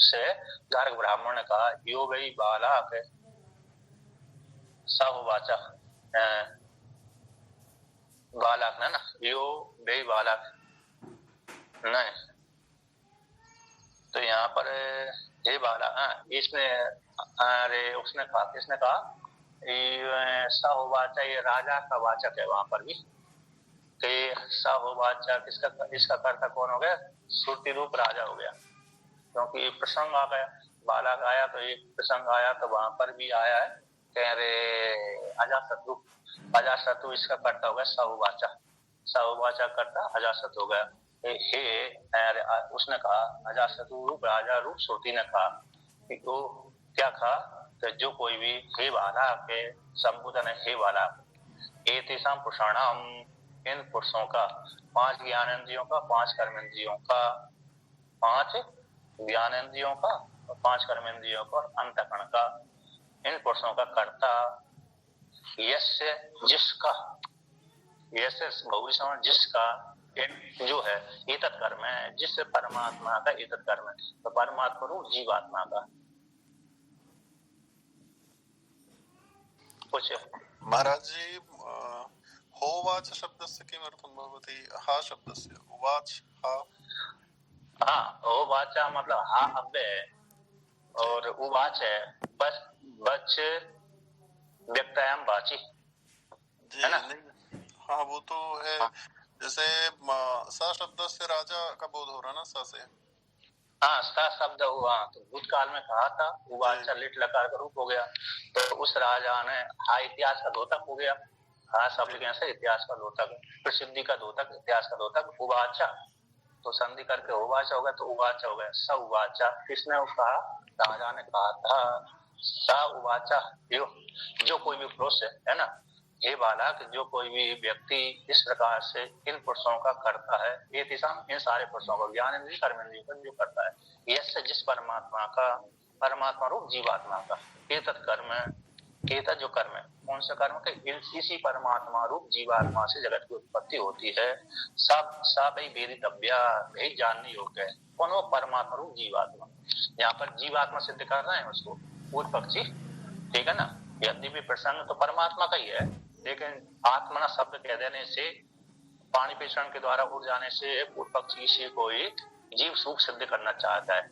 से गार्ग ब्राह्मण का यो वै बालक, सहुवाचा बालक ना, यो वै बालक नहीं, तो यहाँ पर हे बालक, इसने, अरे उसने कहा, किसने कहा, सहुवाचा, ये राजा का वाचक है वहां पर भी, कि सहुवाचा किसका, इसका कर्ता कौन हो गया, श्रुति रूप राजा हो गया, क्योंकि एक प्रसंग आ गया, बालक आया तो एक प्रसंग आया, तो वहां पर भी आया है, कह रहे अजातशत्रु इसका कर्ता हो गया सहुवाचा करता अजातशत्रु हो गया। हे उसने कहा, अजातशत्रु रूप राजा रूप श्रुति ने कहा कि तो क्या कहा, कि जो कोई भी हे वाला के संबोधन है, हे वाला, एतेषां पुरुषाणाम, इन पुरुषों का, 5 ज्ञानेंद्रियों का, 5 कर्मेंद्रियों का, 5 ज्ञानेंद्रियों का, 5 कर्मेंद्रियों का और अंतःकरण का, इन पुरुषों का कर्ता यस्य जिसका, यस्य बहुरी समास जिसका जो है, एतत् कर्म है, जिससे परमात्मा का एतत् कर्म है, तो परमात्मा रूप जीवात्मा का कुछ महाराज जी, होवाच शब्दस्य किमर्थं भवति, हा शब्दस्य, उवाच हा, हाँ, होवाचा मतलब हा अव्यय है, और उवाच है बच व्यक्तायाम वाची है ना। हाँ वो तो है, हाँ। जैसे सा शब्द से राजा का बोध हो रहा ना, सा से, हाँ सा शब्द हुआ, तो भूतकाल में कहा था, उवाचा लिट लकार का रूप हो गया, तो उस राजा ने हा इतिहास का द्योतक हो गया, हा शब्द कैसे इतिहास का द्योतक, प्रसिद्धि का द्योतक, इतिहास का द्योतक, उवाचा तो संधि करके उवाच हो गया, तो उवाच हो गया। स उवाचा, किसने कहा? राजा ने कहा था। स उवाचा, जो कोई भी पुरुष है ना, ये बालक, जो कोई भी व्यक्ति इस प्रकार से इन पुरुषों का करता है, ये इन सारे पुरुषों का, ज्ञान इंद्रिय कर्म इंद्रिय का जो करता है, यह जिस परमात्मा का, परमात्मा रूप जीवात्मा का, ये तत्कर्म, केता जो कर्म है, कौन सा कर्म के? इसी परमात्मा रूप जीवात्मा से जगत की उत्पत्ति होती है। सब वेदितव्या, यही जानने योग्य है। कौन? वो परमात्मा रूप जीवात्मा। यहाँ पर जीवात्मा सिद्ध कर रहे हैं उसको पूर्व पक्षी, ठीक है ना। यद्यपि प्रसंग तो परमात्मा का ही है, लेकिन आत्मना शब्द कह देने से, पाणी पेषण के द्वारा उड़ जाने से पूर्व पक्षी इसी को ही जीव सुख सिद्ध करना चाहता है।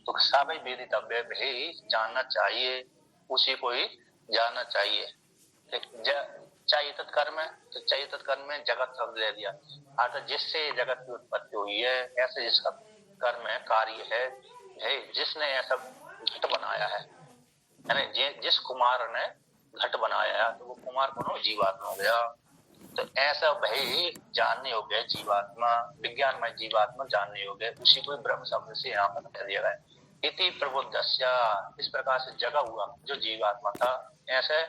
तो सब वेदितव्य, भी जानना चाहिए, उसी को ही जानना चाहिए। चाहिए तत्कर्म है, तो चाहिए तत्कर्म में जगत शब्द दे दिया, अर्थात जिससे जगत की उत्पत्ति हुई है, ऐसे जिसका कर्म है, कार्य है, जिसने ऐसा घट बनाया है, यानी जिस कुमार ने घट बनाया, तो वो कुमार कौन? जीवात्मा हो गया। तो ऐसा भाई जानने योग्य जीवात्मा, विज्ञानमय जीवात्मा जानने योग्य, उसी को ब्रह्म शब्द से यहाँ पर कह दिया गया है। इति प्रबुद्धस्य, इस प्रकार से जगा हुआ जो जीवात्मा था, ऐसे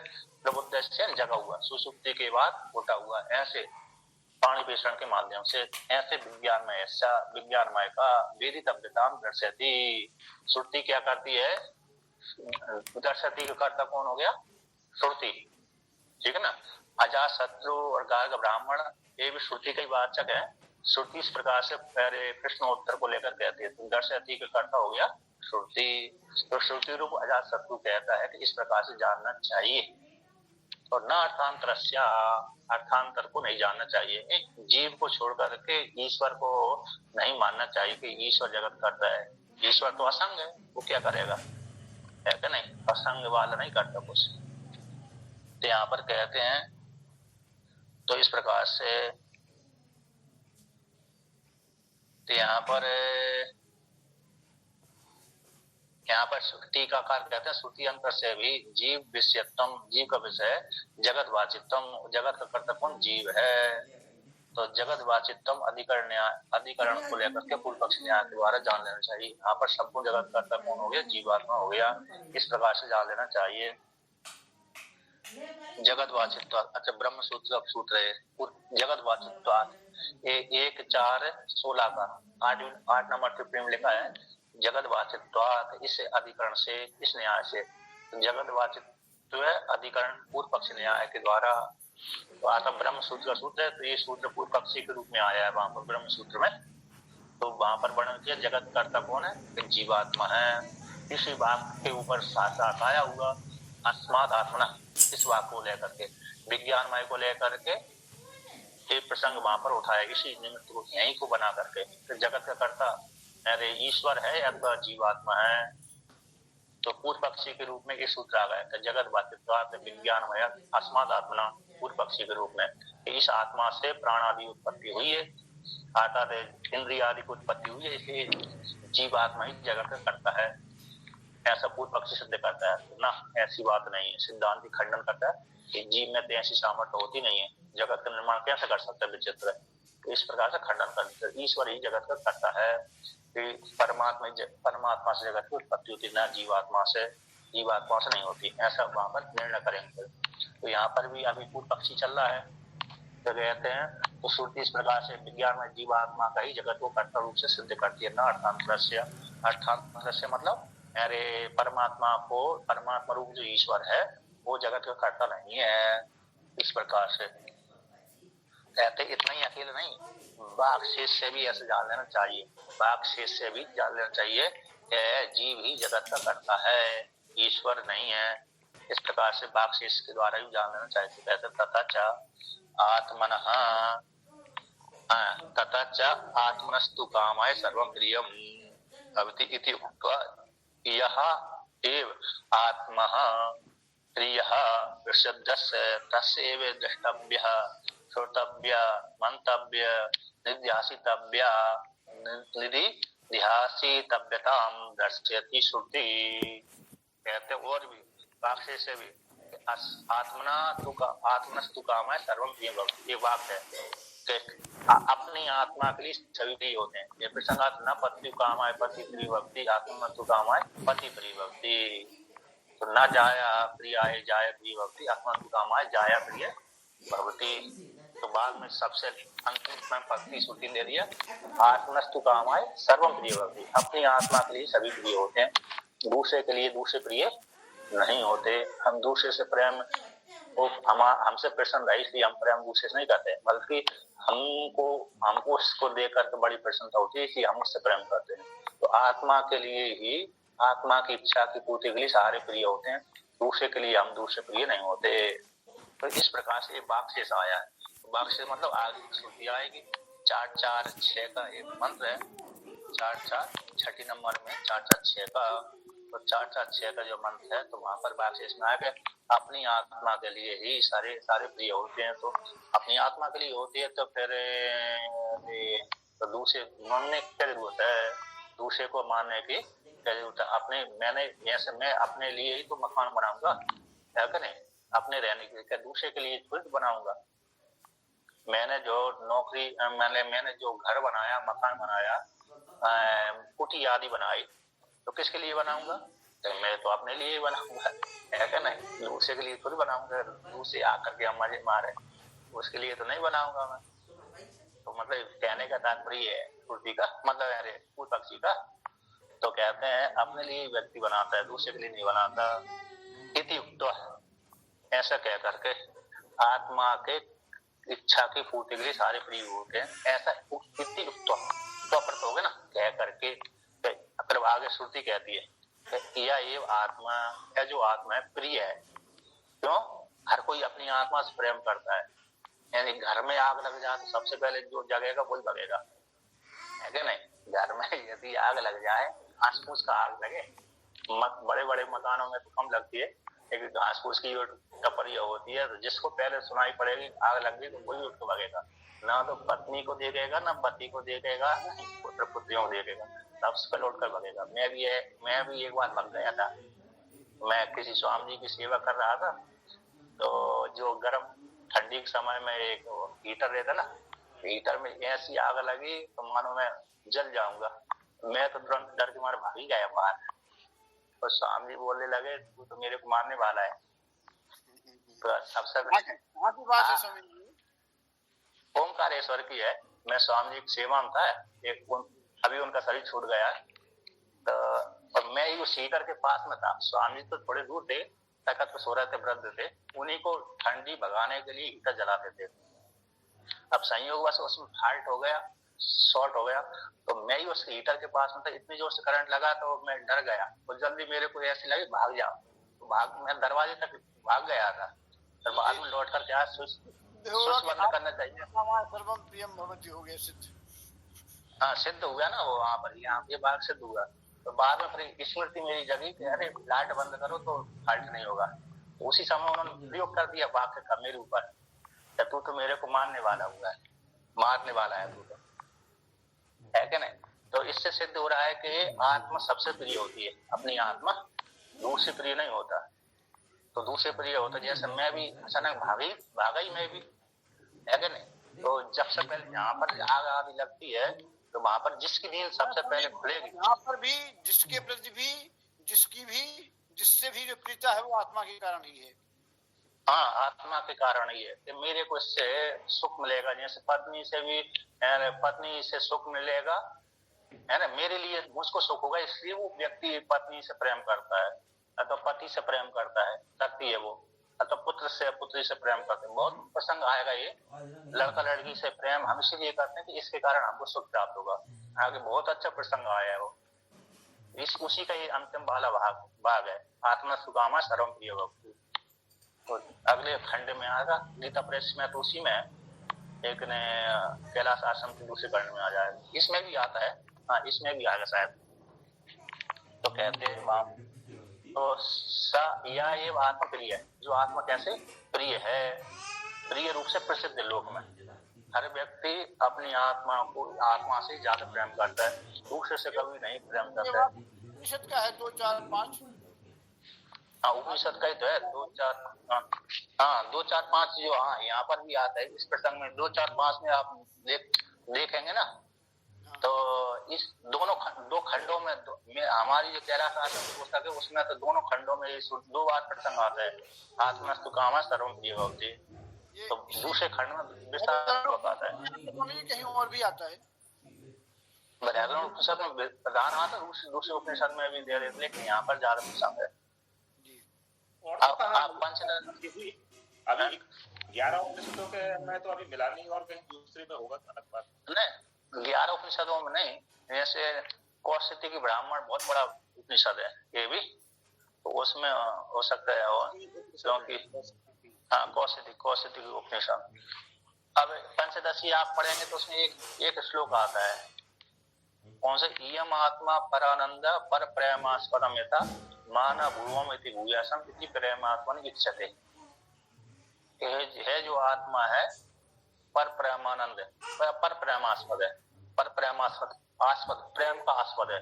प्रबुद्धस्य जगा हुआ, सुसुप्ति के बाद उठा हुआ, ऐसे पाणी पेषण के माध्यम से, ऐसे विज्ञानमय, ऐसा विज्ञानमय का वेदितव्यता दर्शयति। श्रुति क्या करती है? दर्शयति का कर्ता कौन हो गया? श्रुति, ठीक है ना। अजात शत्रु और गार्ग ब्राह्मण, ये भी श्रुति का ही वाचक है। श्रुति इस प्रकार से पहले प्रश्नोत्तर को लेकर कहती है, तो दर्शयति का कर्ता हो गया श्रुति। तो श्रुति रूप अजात शत्रु कहता है कि इस प्रकार से जानना चाहिए, और न अर्थांतरस्य, अर्थांतर को नहीं जानना चाहिए। एक जीव को छोड़ करके ईश्वर को नहीं मानना चाहिए कि ईश्वर जगत करता है। ईश्वर तो असंग है, वो क्या करेगा, है कि नहीं? असंग वाला नहीं करता कुछ। तो यहाँ पर कहते हैं, तो इस प्रकार से, तो यहाँ पर टीकाकार कहते हैं, श्रुति अंतर से भी जीव विषयत्म, जीव का विषय, जगत वाचित्तम, जगत का कर्ता कौन? जीव है। तो जगत वाचित्तम अधिकरण को लेकर के पूर्व पक्ष न्याय के द्वारा जान लेना चाहिए। यहाँ पर संपूर्ण जगत कर्ता कौन हो गया? जीवात्मा हो गया, इस प्रकार से जान लेना चाहिए। जगत वाचित्व, अच्छा ब्रह्म सूत्र सूत्र है, जगत वाचित्व 1:4:16 का 8 नंबर टिप्पणी में लिखा है, जगत वाचित्व, इस अधिकरण से, इस न्याय से, जगत वाचित्व अधिकरण पूर्व पक्ष न्याय के द्वारा तो आता ब्रह्म सूत्र का सूत्र है। तो ये सूत्र पूर्व पक्षी के रूप में आया है वहां पर ब्रह्म सूत्र में। तो वहां पर वर्णन किया जगत कर्ता कौन है? जीवात्मा है। इसी वाक्य के ऊपर साथ आया हुआ अस्मात् आत्मना, इस वाक्य को लेकर के, विज्ञानमय को लेकर के एक प्रसंग वहां पर उठाया, इसी निमित्त को यहीं को बना करके। तो जगत का कर्ता अरे ईश्वर है या जीवात्मा है? तो पूर्व पक्षी के रूप में ये सूत्र आ गया, जगत वाचित्वात् विज्ञानमय अस्मात् आत्मना, पूर्व पक्षी के रूप में इस आत्मा से प्राण आदि उत्पत्ति हुई है, अर्थात इंद्रिय आदि की उत्पत्ति हुई है, इसलिए जीवात्मा ही जगत का करता है, ऐसा पूर्व पक्षी सिद्ध करता है ना। ऐसी बात नहीं है, सिद्धांत खंडन करता है कि जीव में तो ऐसी सामर्थ्य होती नहीं है, जगत का निर्माण कैसे कर सकता है? विचित्र है। तो इस प्रकार से खंडन करते, ईश्वर ही जगत का करता है, परमात्मा से जगत की उत्पत्ति होती, न जीवात्मा से, जीवात्मा से नहीं होती, ऐसा वहां पर निर्णय करेंगे। तो यहाँ पर भी अभी पूर्व पक्षी चल रहा है, तो कहते हैं तो श्रुति इस प्रकार से विज्ञान में जीवात्मा का ही जगत को कर्ता रूप से सिद्ध करती है। न अर्थांतरस्य, अर्थांतरस्य मतलब अरे परमात्मा को, परमात्मा रूप जो ईश्वर है वो जगत का कर्ता नहीं है। इस प्रकार से कहते, इतना ही अकेले नहीं, बाघ शेष से भी ऐसे जान लेना चाहिए, बाघ शेष से भी जान लेना चाहिए कि जीव ही जगत का कर्ता है, ईश्वर नहीं है। इस प्रकार से बाघ शेष के द्वारा भी जान लेना चाहिए। कहते तथा च आत्मनः, तथा च आत्मनस्तु कामाय सर्वं प्रियम् भवति इति उक्त्वा यः एव आत्मः प्रियः विशुद्धस्य तस्यैव द्रष्टव्यः श्रोतव्यः मंतव्यः निध्यासितव्यः निधिध्यासितव्यतां दर्शयति श्रुति। कहते और भी वाक्य से भी आत्मनस्तु कामाय सर्वं प्रियम्, ये वाक्य है अपनी आत्मा के लिए सभी प्रिय होते हैं। ये प्रसंगात न पति काम आए पति प्रिय भक्ति, आत्मा तु काम आए पति प्रिय भक्ति। तो न जाया प्रिय आए जाया प्रिय भक्ति, आत्मा तु काम आए जाया प्रिय भक्ति। तो बाद में सबसे अंतिम में भक्ति श्रुति दे दिया, आत्मस्तु काम आए सर्वम प्रिय भक्ति। अपनी आत्मा के लिए सभी प्रिय होते हैं, दूसरे के लिए दूसरे प्रिय नहीं होते। हम दूसरे से प्रेम, वो हमसे प्रसन्न है इसलिए हम प्रेम दूसरे से नहीं करते, बल्कि हमको उसको देख करके बड़ी प्रसन्नता होती है इसलिए हम उससे प्रेम करते हैं। तो आत्मा के लिए ही, आत्मा की इच्छा की पूर्ति के लिए सारे प्रिय होते हैं, दूसरे के लिए हम दूसरे प्रिय नहीं होते। तो इस प्रकार से वाक्शेष आया है। वाक्शेष मतलब आगे श्रुति आएगी, 4-4-6 का एक मंत्र है, 4-4 छठी नंबर में 4-4-6 का। तो 4-4-6 का जो मंत्र है तो वहां पर वाक्शेष में आएगा अपनी आत्मा के लिए ही सारे प्रिय होते हैं। तो अपनी आत्मा के लिए होती है तो फिर तो दूसरे मानने की क्या जरूरत है, दूसरे को मानने की क्या जरूरत है। अपने मैं अपने लिए ही तो मकान बनाऊंगा, क्या करें, अपने रहने के लिए, क्या दूसरे के लिए खुद बनाऊंगा। मैंने जो नौकरी, मैंने जो घर बनाया, मकान बनाया, कुटी आदि बनाई, तो किसके लिए बनाऊंगा, तो मैं तो अपने लिए ही बनाऊंगा, है क्या नहीं। दूसरे के लिए खुद बनाऊंगा, दूसरे आकर के हम मजे मारे, उसके लिए तो नहीं बनाऊंगा मैं। तो मतलब कहने का तात्पर्य है कुर्ती का मतलब है फूल पक्षी का, तो कहते हैं अपने लिए व्यक्ति बनाता है, दूसरे के लिए नहीं बनाता। इति उक्तो, ऐसा कह करके आत्मा के इच्छा की पूर्ति के लिए सारे प्रिय होते हैं, ऐसा इति उक्तो तो अपरत हो गया ना, कह करके फिर आगे श्रुति कहती है यह एव आत्मा है, जो आत्मा है प्रिय है। क्यों, हर कोई अपनी आत्मा से प्रेम करता है। यानी घर में आग लग जाए तो सबसे पहले जो जगेगा वही भगेगा, है क्या नहीं। घर में यदि आग लग जाए, घास फूस का आग लगे, बड़े बड़े मकानों में तो कम लगती है, लेकिन घास फूस की टपरिया होती है, तो जिसको पहले सुनाई पड़ेगी आग लग गई तो वही उठ के भगेगा, ना तो पत्नी को देखेगा, ना पति को देखेगा, ना पुत्र पुत्रियों को देखेगा, सबसे पहले उठकर भगेगा। मैं भी एक बार भग गया था। मैं किसी स्वामी जी की सेवा कर रहा था, तो जो गर्म ठंडी के समय में एक हीटर रहता ना, हीटर में ऐसी आग लगी तो मानो मैं जल जाऊंगा। मैं तो तुरंत डर के मारे भाग ही गया बाहर। तो स्वामी जी बोलने लगे तू तो मेरे को मारने वाला है। तो सबसे ओमकारेश्वर की है, मैं स्वामी जी की सेवा में था, अभी उनका शरीर छूट गया, तो और मैं ही उस हीटर के पास में था। स्वामी जी तो थोड़े दूर थे, तखत पे सो रहे थे, वृद्ध थे, उन्हीं को ठंडी भगाने के लिए हीटर जलाते थे। अब संयोग वश उसमें फॉल्ट हो गया, शॉर्ट हो गया, तो मैं ही उस हीटर के पास में था, इतनी जोर से करंट लगा तो मैं डर गया, तो जल्दी मेरे को ऐसी लगी भाग जाओ, तो मैं दरवाजे तक भाग गया था। फिर बाद में लौट कर क्या स्विच बंद करना चाहिए, हो गया सिद्ध। हाँ सिद्ध हुआ ना वो, वहां पर यहाँ ये बात सिद्ध हुआ। तो बाद में फिर स्मृति मेरी जगी कि अरे लाइट बंद करो तो फॉल्ट नहीं होगा। तो उसी समय उन्होंने प्रयोग कर दिया वाक्य का मेरे ऊपर, तू तो मेरे को मारने वाला हुआ है, मारने वाला है तू तो, है क्या नहीं। तो इससे सिद्ध हो रहा है कि आत्मा सबसे प्रिय होती है, अपनी आत्मा दूसरे प्रिय नहीं होता। तो दूसरे प्रिय होता, जैसे मैं भी अचानक भागा ही मैं भी, है क्या नहीं। तो जब से पहले यहाँ पर आग आदि लगती है तो वहां पर जिसकी नींद सबसे पहले खुलेगी, यहाँ पर भी जिसके प्रति भी जिससे भी जो प्रीता है वो आत्मा के कारण ही है। हाँ आत्मा के कारण ही है कि मेरे को इससे सुख मिलेगा, जैसे पत्नी से सुख मिलेगा, है ना, मेरे लिए मुझको सुख होगा, इसलिए वो व्यक्ति पत्नी से प्रेम करता है, अथवा पति से प्रेम करती है वो, अथवा पुत्री से प्रेम करते हैं। बहुत प्रसंग आएगा ये, लड़का लड़की से प्रेम हम इसीलिए करते हैं कि इसके कारण हमको सुख प्राप्त होगा। आगे बहुत अच्छा प्रसंग आया है वो, उसी का ये अंतिम वाला भाग है, आत्मा सुकामा सर्वम प्रिय भक्ति। तो अगले खंड में आएगा गीता प्रेस में, तो उसी में एक ने कैलाश आश्रम के दूसरे खंड में आ जाएगा, इसमें भी आता है, हाँ इसमें भी आएगा शायद। तो कहते हैं वहां तो या ये आत्मा प्रिय है, जो आत्मा कैसे प्रिय है, प्रिय रूप से प्रसिद्ध लोक में। हर व्यक्ति अपनी आत्मा को आत्मा से ज्यादा प्रेम करता है, दूसरे से कभी नहीं प्रेम करता है। का है 2, 4, 5, हाँ उपनिषद का ही तो है 2-4। हाँ 2-4-5 जो, हाँ यहाँ पर भी आता है इस प्रसंग में 2-4-5 में आप देखेंगे ना, तो इस दो खंडों में, हमारी जो कैलाश आश्रम पुस्तक है उसमें तो दोनों खंडों में 2 बार प्रसंग आता है, आत्मस्तु कामा सर्वम प्रिय भवति। तो दूसरे खंड में विस्तार आता है, कहीं और भी आता है। व्याकरण उपनिषद में प्रधान आता है, दूसरे उपनिषद में भी दे देते, लेकिन यहाँ पर ज्यादा प्रसंग है। और अभी 11 उपनिषदों के मैं तो अभी मिला नहीं, और कहीं दूसरे में होगा अलग बात नहीं। 11 उपनिषदों में नहीं, जैसे कौशिकी की ब्राह्मण बहुत बड़ा उपनिषद है ये भी, तो उसमें हो सकता है वो, क्योंकि हाँ कौशिकी उपनिषद। अब पंचदशी आप पढ़ेंगे तो उसमें एक श्लोक आता है, कौन से, इयम आत्मा परानंद पर प्रेमास्पदम यथा माना भूवम इति भूयासम इति प्रेमात्मन इच्छते। है जो आत्मा है पर प्रेमानंद है, पर प्रेमास्पद है, पर प्रेमास्पद प्रेम का आस्पद है।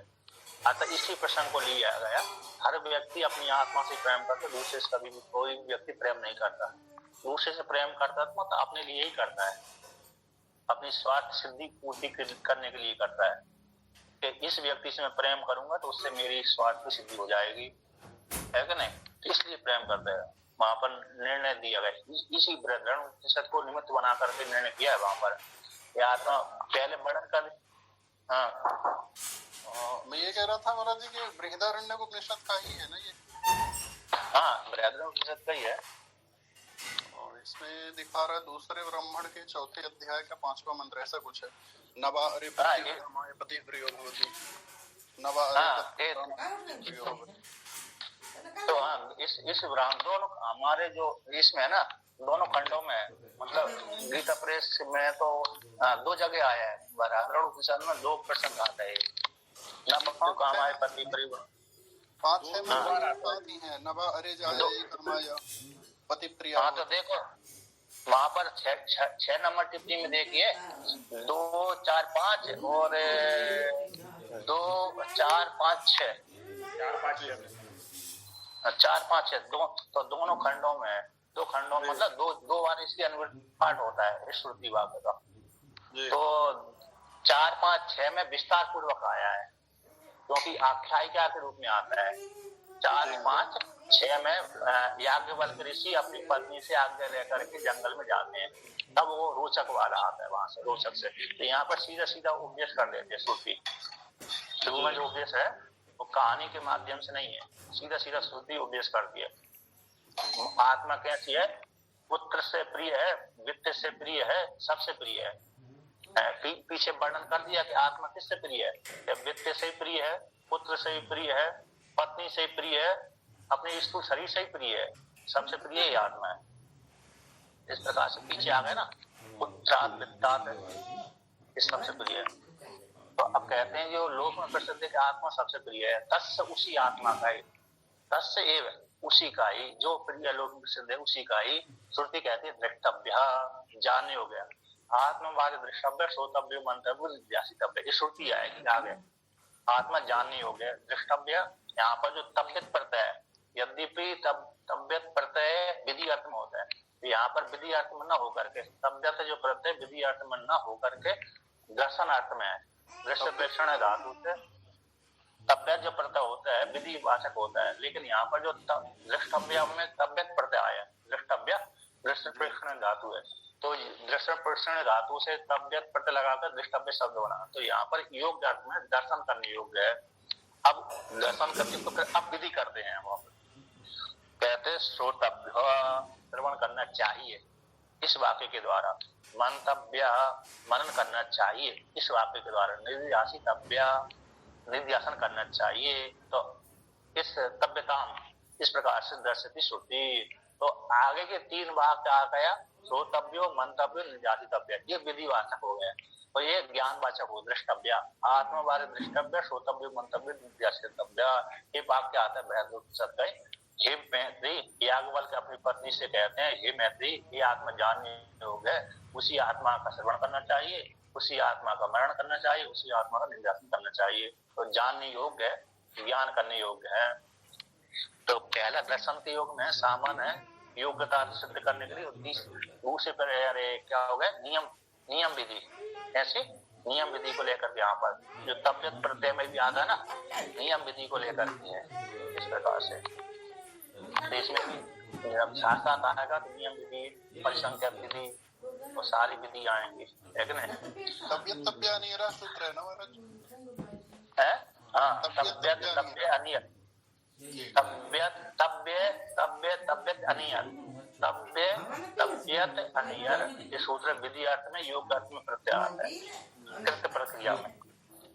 अतः इसी प्रसंग को लिया गया। हर व्यक्ति अपनी आत्मा से प्रेम करता, दूसरे से कभी भी कोई व्यक्ति प्रेम नहीं करता। दूसरे से प्रेम करता तो अपने लिए ही करता है, अपनी स्वार्थ सिद्धि पूर्ति करने के लिए करता है कि इस व्यक्ति से मैं प्रेम करूंगा तो उससे मेरी स्वार्थ की सिद्धि हो जाएगी, है कि नहीं, इसलिए प्रेम करता है। वहां पर निर्णय दिया गया, इसी ब्रह्म उपनिषद को निमित्त बना करके निर्णय किया है वहां पर। या आत्मा पहले वर्णन कर, मैं ये कह रहा था महाराज जी कि बृहदारण्यक उपनिषद का ही है ना ये? हाँ बृहदारण्यक उपनिषद का ही है। और इसमें दिखा रहा है दूसरे ब्राह्मण के 4थे अध्याय का 5वां मंत्र, ऐसा कुछ है, नवा अरे पति प्रियो भवति, नवा अरे प्रियो भवति। तो हाँ इस ब्राह्मण दोनों हमारे जो इसमें है ना, दोनों खंडों में, मतलब गीता प्रेस में तो 2 जगह आया है, बृहदारण्यक उपनिषद में 2 प्रसंग आता है, नवा कामाय पति प्रियो, 5-6 में है नवा अरे जाय कर्माय पति प्रिय। हाँ तो देखो वहां पर 6 नंबर टिप्पणी में देखिए 2, 4, 5 और 2, 4, 5, 6 4, 5, 6 तो दोनों खंडों में, 2 खंडों में मतलब 2 बार इसके अनुवृत्त पाठ होता है इस श्रुति वाक्य का। तो 4, 5, 6 में विस्तार पूर्वक आया है, क्योंकि आख्यायिका के रूप में आता है। 4, 5, 6 में याज्ञवल्क्य ऋषि अपनी पत्नी से आज्ञा लेकर के जंगल में जाते हैं, तब वो रोचक वाला आता है वहां से, रोचक से। तो यहाँ पर सीधा उपदेश कर देते हैं श्रुति। शुरू में जो उपदेश है वो कहानी के माध्यम से नहीं है, सीधा श्रुति उपदेश करती है। आत्मा कैसी है, पुत्र से प्रिय है, वित्त से प्रिय है, सबसे प्रिय है। पीछे वर्णन कर दिया कि आत्मा किससे प्रिय है, वित्त से प्रिय है, पुत्र से प्रिय है, पत्नी से प्रिय है, अपने स्थूल शरीर से प्रिय है, सबसे प्रिय ही आत्मा है। इस प्रकार से पीछे आ गए ना, पुत्रात वित्तात इस सबसे प्रिय है। तो अब कहते हैं जो लोक में प्रसिद्ध है कि आत्मा सबसे प्रिय है, तस्य उसी आत्मा का ही, तस्य एव उसी का ही, जो प्रिय लोक में प्रसिद्ध है उसी का ही श्रुति कहती है दृष्टव्य, जानने हो गया। आत्मवाद दृष्टव्य, श्रोतव्य, मंतव्य, जिज्ञासितव्य, ये श्रुति आएगी आगे। आत्मा जानने योग्य, दृष्टव्य, यहाँ पर जो तब्यत प्रत्यय है, यद्यपि तब्यत प्रत्यय विधि अर्थ में होता है, तो यहाँ पर विधि अर्थ में न होकर के, तब्यत जो प्रत्यय विधि अर्थ में न होकर के दर्शन अर्थ में है। दृश्य प्रेक्षण धातु से तब्यत जो प्रत्यय होता है विधि वाचक होता है, लेकिन यहाँ पर जो दृष्टव्य में तब्यत प्रत्यय आया, दृष्टव्य दृश्य प्रेक्षण धातु है, तो दृश्य प्रेक्षण धातु से तब्यत प्रत्यय लगाकर दृष्टव्य शब्द बना। तो यहाँ पर योग्य अर्थ में दर्शन करने योग्य है। अब दर्शन करके तो फिर अब विधि करते हैं वहां पर, कहते श्रोतव्य, श्रवण करना चाहिए इस वाक्य के द्वारा, मंतव्य, मनन करना चाहिए इस वाक्य के द्वारा, निर्यासितव्य, निर्यासन करना चाहिए। तो इस तब्यताम इस प्रकार से दर्शती श्रुति। तो आगे के 3 वाक्य आ गया, श्रोतव्यो, मंतव्य, निर्यासितव्य, ये विधिवाचक हो गए। तो ये ज्ञानवाचक हो, दृष्टव्य, आत्मवाद दृष्टव्य, श्रोतव्य, मंतव्य, निर्यासितव्य, ये वाक्य आता है बृहदारण्यक। हे मैत्री, याज्ञवल्क्य अपनी पत्नी से कहते हैं, हे मैत्री, ये आत्मा जानने योग्य है, उसी आत्मा का श्रवण करना चाहिए, उसी आत्मा का मरण करना चाहिए, उसी आत्मा का निर्यासन करना चाहिए। तो जानने योग्य है, ज्ञान करने योग्य है। तो पहला दर्शन के योग में सामान्य योग्यता सिद्ध करने के लिए दूसरे पर क्या हो गया नियम विधि, ऐसे नियम विधि को लेकर के यहाँ पर जो तबियत प्रत्यय में भी आता है ना, नियम विधि को लेकर के है इस प्रकार से। तो इसमें भी जब शास्त्र आएगा तो नियम विधि, परिसंख्यक विधि और सारी विधि आएंगी, है कि नहीं? तबियत तब्य अनियरा सूत्र है ना महाराज? है हाँ, तबियत तब्य अनियत, तबियत अनियत ये सूत्र विधि अर्थ में योग अर्थ में प्रत्यय आता है, कृत्य प्रक्रिया में।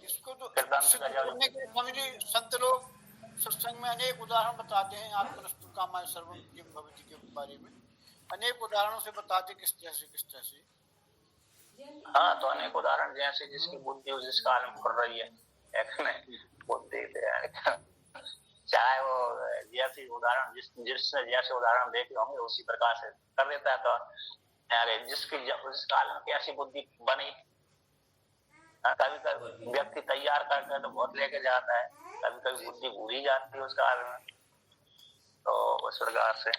इसको तो करने के स्वामी जी संत लोग सत्संग में अनेक उदाहरण बताते हैं, आत्मनस्तु कामाय सर्वं किम भवति के बारे में अनेक उदाहरणों से बताते किस तरह से। हाँ, तो अनेक उदाहरण जैसे जिसकी बुद्धि जिस काल में खुल रही है बुद्धि चाहे वो जैसे उदाहरण जिसने जैसे उदाहरण देखे होंगे उसी प्रकार से कर देता है। तो अरे जिसकी जिस काल में कैसी बुद्धि बनी, कभी कभी व्यक्ति तैयार करके तो बहुत लेके जाता है, कभी कभी बुद्धि भूली जाती है उस काल में। तो उस प्रकार से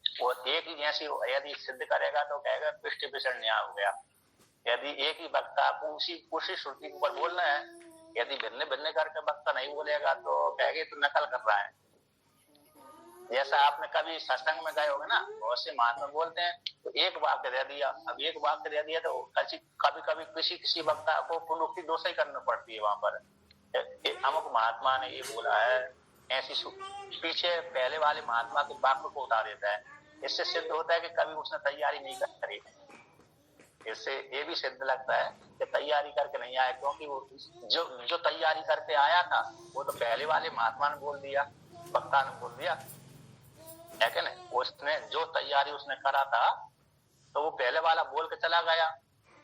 वो एक ही जैसी यदि सिद्ध करेगा तो कहेगा पृष्ठ पिछड़ न्याय हो गया। यदि एक ही वक्ता को उसी श्रुति के ऊपर बोलना है, यदि भिन्न भिन्न करके वक्ता नहीं बोलेगा तो कहेगा तो नकल कर रहा है। जैसा आपने कभी सत्संग में गए होगे ना, बहुत से महात्मा बोलते हैं तो एक वाक्य दे दिया, अब एक वाक्य दे दिया तो कभी कभी किसी वक्ता को पुनरुक्ति दोष ही करनी पड़ती है। वहां पर अमुक महात्मा ने ये बोला है, ऐसी पीछे पहले वाले महात्मा के वाक्य को उतार देता है। इससे सिद्ध होता है कि कभी उसने तैयारी नहीं करी। इससे ये भी सिद्ध लगता है कि तैयारी करके नहीं आया, क्योंकि वो जो तैयारी करके आया था वो तो पहले वाले महात्मा ने बोल दिया, वक्ता ने बोल दिया, है कि नहीं? उसने जो तैयारी उसने करा था तो वो पहले वाला बोल के चला गया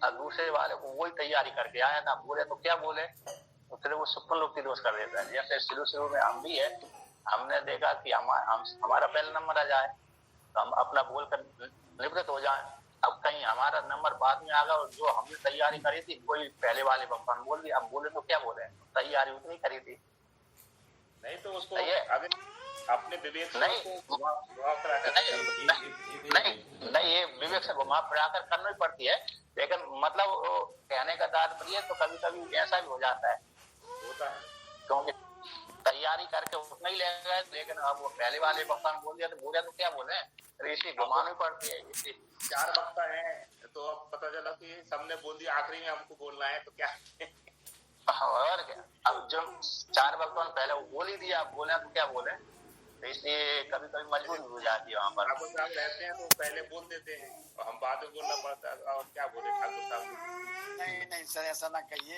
और दूसरे वाले को वही तैयारी करके आया था, बोले तो क्या बोले, फिर वो सुपुनरुक्ति दोष कर देता है। जैसे शुरू में हम भी है, हमने देखा कि हमारा पहला नंबर आ जाए तो हम अपना बोल कर निवृत्त हो जाए। अब कहीं हमारा नंबर बाद में आ गया और जो हमने तैयारी करी थी कोई पहले वाले वक्ता ने बोल दिया, अब बोले तो क्या बोले, तैयारी उतनी करी थी नहीं, तो उसको अपने विवेक से नहीं, ये विवेक से घुमा फिराकर करना ही पड़ती है। लेकिन मतलब कहने का तात्पर्य तो कभी कभी ऐसा भी हो जाता है, क्योंकि तैयारी करके उतना ही ले गए, लेकिन अब वो पहले वाले वक्ता ने बोल दिया तो बोले तो क्या बोले, इसी घुमानी पड़ती है। इसी 4 वक्ता है तो अब पता चला कि सबने बोल दिया, आखिरी में हमको बोलना है तो क्या और क्या। अब जो 4 वक्तों ने पहले वो बोल ही दिया, बोले तो क्या बोले, तो इसलिए कभी कभी मजबूरी हो जाती है। वहाँ पर ठाकुर साहब रहते हैं तो पहले बोल देते हैं और हम बाद में बोलना पड़ता है, और क्या बोले ठाकुर साहब। नहीं सर, ऐसा ना कहिए।